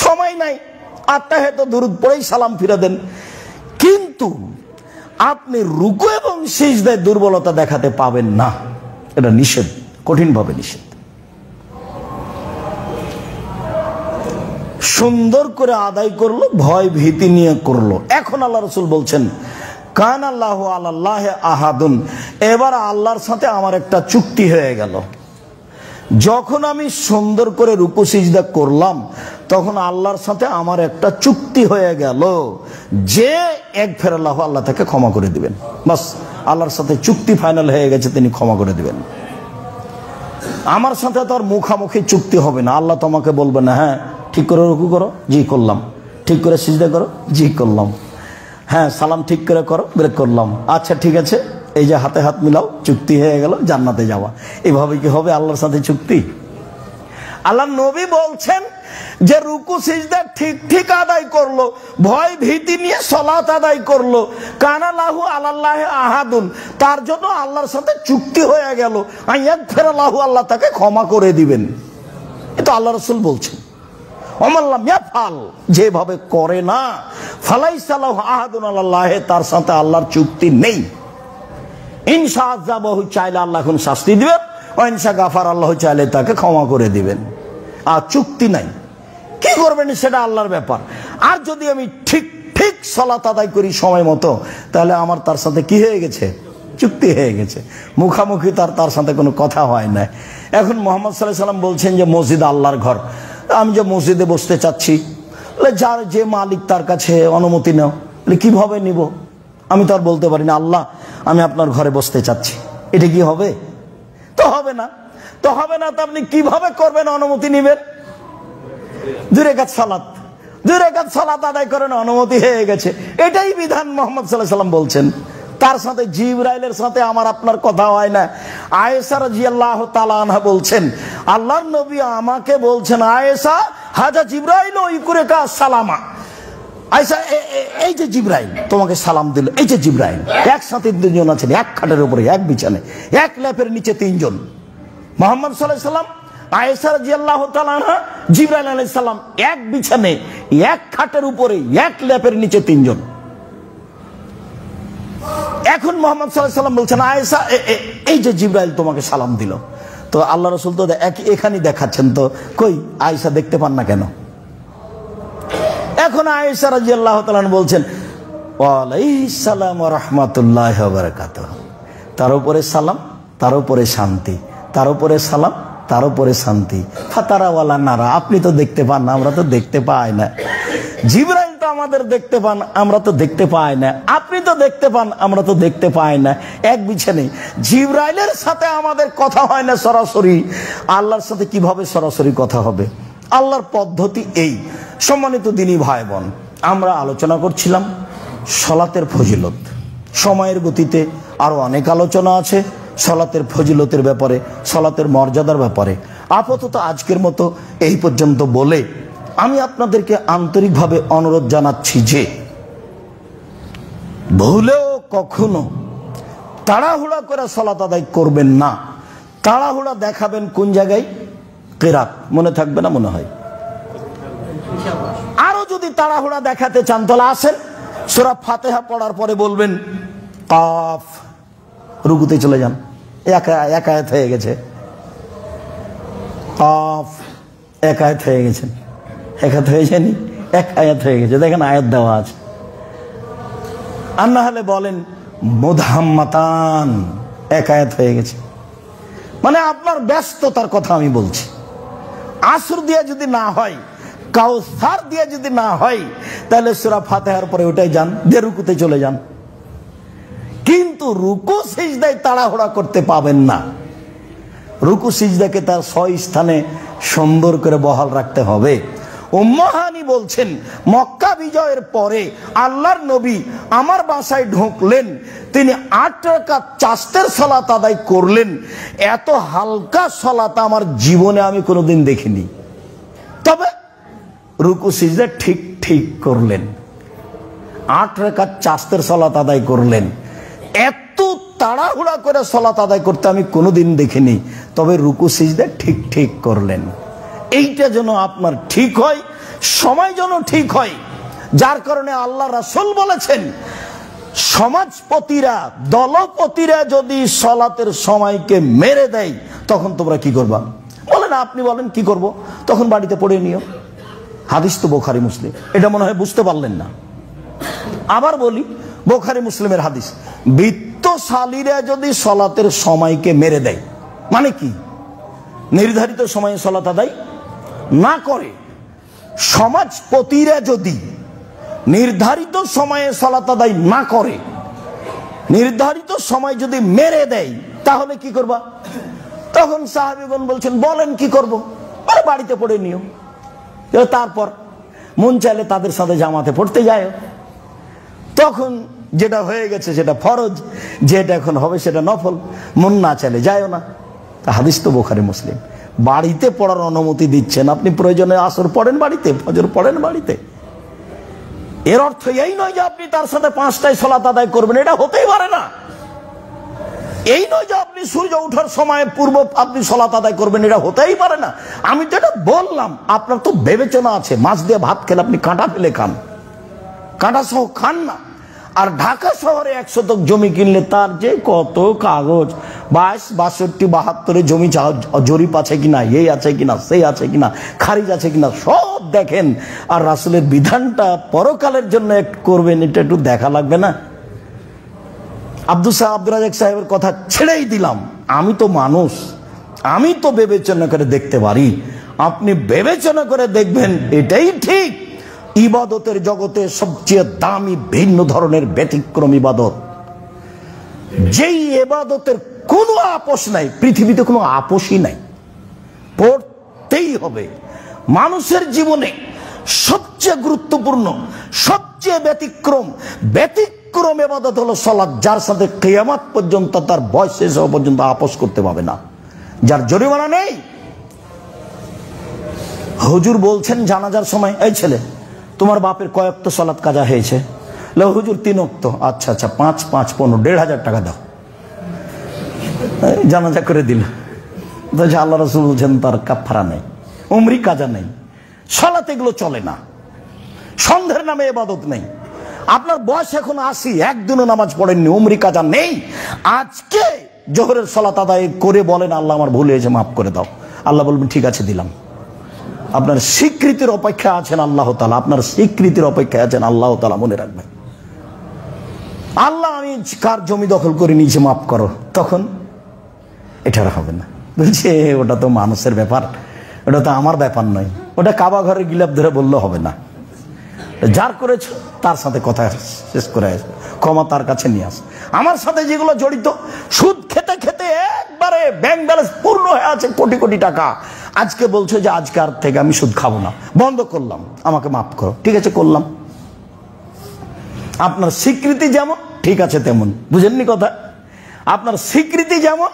সময় নাই, আত্তাহিয়াত দুরূদ পড়েই সালাম ফিরে দেন। কিন্তু আপনি রুকু এবং সিজদায় দুর্বলতা দেখাতে পাবেন না, এটা নিষেধ, কঠিনভাবে নিষেধ। সুন্দর করে আদায় করলো, ভয় ভীতি নিয়ে করলো। এখন আল্লাহ রাসূল বলছেন, কান আল্লাহু আলাল্লাহি আহাদুন, এবার আল্লাহর সাথে আমার একটা চুক্তি হয়ে গেল। যখন আমি সুন্দর করে রুকু সিজদা করলাম, তখন আল্লাহর সাথে আমার একটা চুক্তি হয়ে গেল যে ইয়াগফিরুল্লাহু, আল্লাহ তাকে ক্ষমা করে দিবেন। বাস, আল্লাহর সাথে চুক্তি ফাইনাল হয়ে গেছে, তিনি ক্ষমা করে দিবেন। আমার সাথে তো আর মুখামুখি চুক্তি হবে না। আল্লাহ তোমাকে বলবে না, হ্যাঁ ঠিক করে রুকু করো, জি করলাম, ঠিক করে সিজদা করো, জি করলাম, হ্যাঁ সালাম ঠিক করে করো, ব্রেক করলাম, আচ্ছা ঠিক আছে, এই যে হাতে হাত মিলাও, চুক্তি হয়ে গেল, জান্নাতে যাওয়া। এভাবে কি হবে আল্লাহর সাথে চুক্তি? আল্লাহ নবী বলছেন যে রুকু সিজদা ঠিক ঠিক আদায় করলো, ভয় ভীতি নিয়ে সালাত আদায় করলো, কানা লাহু আলাল্লাহি আহাদুন, তার জন্য আল্লাহর সাথে চুক্তি হয়ে গেল, আইয়াগফিরাল্লাহু, আল্লাহ তাকে ক্ষমা করে দিবেন। এটা আল্লাহ রাসূল বলছেন। ওমাল্লাম ইয়াফাল, যেভাবে করে না, ফালাইসা লাহু আহাদুন আলাল্লাহি, তার সাথে আল্লাহর চুক্তি নেই। ইনশা আযাবাহু, চাইলে আল্লাহ এখন শাস্তি দিবেন, ইনশা গাফার, আল্লাহ চাইলে তাকে ক্ষমা করে দিবেন। আর চুক্তি নাই, কি করবেন সেটা আল্লাহর ব্যাপার। আর যদি আমি ঠিক ঠিক সালাত আদায় করি সময় মতো, তাহলে আমার তার সাথে কি হয়ে গেছে? চুক্তি হয়ে গেছে, মুখামুখি তার সাথে কোনো কথা হয় না। এখন মুহাম্মদ সাল্লাল্লাহু আলাইহি ওয়াসাল্লাম বলছেন যে মসজিদ আল্লাহর ঘর, আমি যে মসজিদে বসতে চাচ্ছি, যার যে মালিক তার কাছে অনুমতি নাও। কিভাবে নিব? আমি তো আর বলতে পারি না আল্লাহ আমি আপনার ঘরে বসতে চাচ্ছি, এটা কি হবে? তো হবে না, তো হবে না। তো আপনি কিভাবে করবেন? অনুমতি নিবেন। 2 রাকাত সালাত, 2 রাকাত সালাত আদায় করেন, অনুমতি হয়ে গেছে। এটাই বিধান। মুহাম্মদ সাল্লাল্লাহু আলাইহি ওয়াসাল্লাম বলছেন, তার সাথে জিবরাইলের সাথে আমার আপনার কথা হয় না। আয়েশা রাদিয়াল্লাহু তাআলা আনহা বলছেন, আল্লাহর নবী আমাকে বলছেন, আয়েশা হাজা জিবরাইল ইকুরেকা সালামা। আয়েশা, এই যে জিবরাইল তোমাকে সালাম দিল, এই যে জিবরাইল। একসাথে 2 জন আছেন, এক খাটের উপরে, এক বিছানে, এক লেপের নিচে 3 জন। মুহাম্মদ সাল্লাল্লাহু আলাইহি ওয়াসাল্লাম, আয়েশা রাদিয়াল্লাহু তাআলা আনহা, জিবরাইল আলাইহিস সালাম, এক বিছানে, এক খাটের উপরে, এক লেপের নিচে 3 জন। এখন মুহাম্মদ সাল্লাল্লাহু আলাইহি ওয়াসাল্লাম বলছেন, আয়েশা এই যে জিবরাইল তোমাকে সালাম দিল। তো আল্লাহ রাসূল তো এখানেই দেখাচ্ছেন, তো কই আয়েশা দেখতে পান না কেন? এখন আয়েশা রাদিয়াল্লাহু তাআলা বলছেন, ওয়া আলাইহিস সালাম ওয়া রাহমাতুল্লাহি ওয়া বারাকাতুহু, তার উপরে সালাম, তার উপরে শান্তি, তার উপরে সালাম, তার উপরে শান্তি। ফাতারা ওয়ালা নারা, আপনি তো দেখতে পান না, আমরা তো দেখতে পাই না। জিবরাইল তো আমাদের দেখতে পান, আমরা তো দেখতে পাই না। আপনি তো দেখতে পান, আমরা তো দেখতে পাই না। এক বিছানে জিবরাইলের সাথে আমাদের কথা হয় না সরাসরি, আল্লাহর সাথে কিভাবে সরাসরি কথা হবে? আল্লাহর পদ্ধতি এই। সম্মানিত দিনী ভাই বোন, আমরা আলোচনা করছিলাম সালাতের ফজিলত। সময়ের গতিতে আরো অনেক আলোচনা আছে সালাতের ফজিলতের ব্যাপারে, সালাতের মর্যাদার ব্যাপারে। আপাতত আজকের মতো এই পর্যন্ত বলে আমি আপনাদেরকে আন্তরিকভাবে অনুরোধ জানাচ্ছি যে ভুলেও কখনো তাড়াহুড়া করে সালাত আদায় করবেন না। তাড়াহুড়া দেখাবেন কোন জায়গায়? কিরাত। মনে থাকবে না মনে হয়? আরো যদি তাড়াহুড়া দেখাতে চান তাহলে আসেন, সূরা ফাতিহা পড়ার পরে বলবেন কাফ, রুকুতে চলে যান, এক আয়াত হয়ে গেছে। কাফ, এক আয়াত হয়ে গেছে। এক আয়াত হয়ে যায়নি, এক আয়াত হয়ে গেছে। দেখেন আয়াত দেওয়া আছে। আর না হলে বলেন মুদহাম্মাতান, এক আয়াত হয়ে গেছে। মানে আপনার ব্যস্ততার কথা আমি বলছি। আসর দিয়ে যদি না হয়, কাউসার দিয়ে যদি না হয়, তাহলে সূরা ফাতিহার পরে ওটাই যান, যে রুকুতে চলে যান। কিন্তু রুকু সিজদায় তাড়াহুড়া করতে পাবেন না। রুকু সিজদাকে তার স্থানে সুন্দর করে বহাল রাখতে হবে। উম্মে হানি বলছেন, মক্কা বিজয়ের পরে আল্লাহর নবী আমার বাসায় ঢুকলেন, তিনি 8 রাকাত চাস্তের সালাত আদায় করলেন। এত হালকা সালাত আমার জীবনে আমি কোনোদিন দেখিনি। তবে রুকু সিজদা ঠিক ঠিক করলেন, 8 রাকাত চাস্তের সালাত আদায় করলেন। এত তাড়াহুড়া করে সালাত আদায় করতে আমি কোনোদিন দেখিনি। তবে রুকু সিজদা ঠিক ঠিক করলেন। এইটা যেন আপনার ঠিক হয়, সময় যেন ঠিক হয়। যার কারণে আল্লাহ রাসূল বলেছেন, সমাজপতিরা, দলপতিরা যদি সালাতের সময়কে মেরে দেয়, তখন তোমরা কি করবা? বলেন, আপনি বলেন কি করব? তখন বাড়িতে পড়ে নিও। হাদিস তো বুখারী মুসলিম, এটা মনে হয় বুঝতে পারলেন না। আবার বলি, বুখারী মুসলিমের হাদিস, বিত্তশালীরা যদি সালাতের সময়কে মেরে দেয়, মানে কি? নির্ধারিত সময়ে সালাত আদায় না করে, সমাজপতিরা যদি নির্ধারিত সময়ে সালাত আদায় না করে, নির্ধারিত সময় যদি মেরে দেয়, তাহলে কি করবা? তখন সাহাবীগণ বলছেন, বলেন কি করব? বলে বাড়িতে পড়ে নিও। তারপর মন চাইলে তাদের সাথে জামাতে পড়তে যায়। তখন যেটা হয়ে গেছে সেটা ফরজ, যেটা এখন হবে সেটা নফল। মন না চাইলে যায়ও না। হাদিস তো বুখারী মুসলিম। বাড়িতে পড়ার অনুমতি দিচ্ছেন, আপনি প্রয়োজনে আসর পড়েন বাড়িতে, ফজর পড়েন বাড়িতে। এর অর্থ এই নয় যে আপনি তার সাথে 5টায় সালাত আদায় করবেন, এটা হতেই পারে না। এই নয় যে আপনি সূর্য ওঠার সময় পূর্ব আপনি সালাত আদায় করবেন, এটা হতেই পারে না। আমি তো এটা বললাম, আপনার তো বিবেচনা আছে। মাছ দিয়ে ভাত খেলে আপনি কাঁটা ফেলে খান, কাঁটা সহ খান না। আর ঢাকা শহরে 1 শতক জমি কিনলে তার যে কত কাগজ, 22, 62, 72 জমি জরিপ আছে কিনা, এই আছে কিনা, সেই আছে কিনা, খারিজ আছে কিনা, সব দেখেন। আর রাসূলের বিধানটা পরকালের জন্য করবেন, এটা একটু দেখা লাগবে না? আব্দুল রাজাক সাহেবের কথা ছেড়েই দিলাম। আমি তো মানুষ, আমি তো বিবেচনা করে দেখতে পারি। আপনি বিবেচনা করে দেখবেন, এটাই ঠিক। ইবাদতের জগতে সবচেয়ে দামি ভিন্ন ধরনের ব্যতিক্রম ইবাদত, যেই ইবাদতের কোনো আপোষ নাই, পৃথিবীতে কোনো আপোষই নাই, পড়তেই হবে। মানুষের জীবনে সবচেয়ে গুরুত্বপূর্ণ, সবচেয়ে ব্যতিক্রম ইবাদত হলো সালাত, যার সাথে কিয়ামত পর্যন্ত তার বয়স শেষ হওয়া পর্যন্ত আপোষ করতে পারবে না, যার জরিমানা নেই। হুজুর বলছেন জানাজার সময়, এই ছেলে তোমার বাপের কয় ওয়াক্ত সালাত কাজা হয়েছে? হুজুর 3 ওয়াক্ত। আচ্ছা আচ্ছা, 5, 5, 15, 1,500 টাকা দাও। জানাজা করে দিল। আল্লাহ রাসূল বলছেন তার কাফারা নেই, উমরি কাজা নেই, সালাত এগুলো চলে না। সন্ধ্যের নামে ইবাদত নেই। আপনার বয়স এখন 80, একদিনও নামাজ পড়েননি, উমরি কাজা নেই। আজকে জোহরের সালাত আদায় করে বলেন আল্লাহ আমার ভুল হয়েছে, মাফ করে দাও। আল্লাহ বলবেন ঠিক আছে দিলাম। আপনার স্বীকৃতির অপেক্ষা আছেন আল্লাহ তাআলা, আপনার স্বীকৃতির অপেক্ষায় আছেন আল্লাহ তাআলা, মনে রাখবেন। আল্লাহ আমি কার জমি দখল করে নিয়েছি মাফ করো, তখন এটা হবে না। বলছে ওটা তো মানুষের ব্যাপার, ওটা তো আমার ব্যাপার নয়, ওটা কাবা ঘরে গিলাপ ধরে বললে হবে না। যার করেছ তার সাথে কথা শেষ করে আস, ক্ষমা তার কাছে নিয়ে আস। আমার সাথে যেগুলো জড়িত, সুদ খেতে খেতে একবারে ব্যাংক ব্যালেন্স পূর্ণ হয়ে আছে, কোটি কোটি টাকা, আজকে বলছো যে আজকার থেকে আমি সুদ খাবো না, বন্ধ করলাম, আমাকে মাফ করো। ঠিক আছে করলাম। আপনার স্বীকৃতি যেমন ঠিক আছে তেমন, বুঝেননি কথা? আপনার স্বীকৃতি যেমন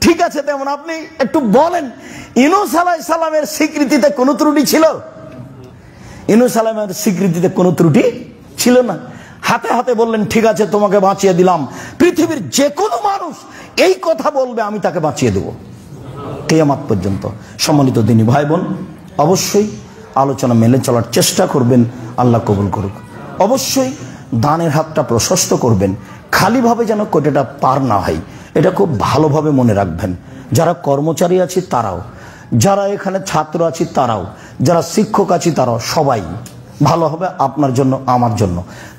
ঠিক আছে তেমন। আপনি একটু বলেন, ইউনূস আলাইহিস সালামের স্বীকৃতিতে কোনো ত্রুটি ছিল? ইউনূস আলাইহিস স্বীকৃতিতে কোনো ত্রুটি ছিল না। হাতে হাতে বললেন ঠিক আছে তোমাকে বাঁচিয়ে দিলাম। পৃথিবীর যে কোনো মানুষ এই কথা বলবে আমি তাকে বাঁচিয়ে দেব কিয়ামত পর্যন্ত। সম্মানিত দিনী ভাই বোন, অবশ্যই আলোচনা মেনে চলার চেষ্টা করবেন, আল্লাহ কবুল করুক। অবশ্যই দানের হাতটা প্রশস্ত করবেন, খালিভাবে যেন কোটাটা পার না হয়, এটা খুব ভালোভাবে মনে রাখবেন। যারা কর্মচারী আছি তারাও, যারা এখানে ছাত্র আছি তারাও, যারা শিক্ষক আছি তারাও, সবাই ভালো হবে আপনার জন্য, আমার জন্য।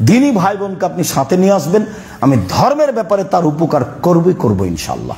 দিনী ভাই বোনকে আপনি সাথে নিয়ে আসবেন, আমি ধর্মের ব্যাপারে তার উপকার করবই করবো ইনশাল্লাহ।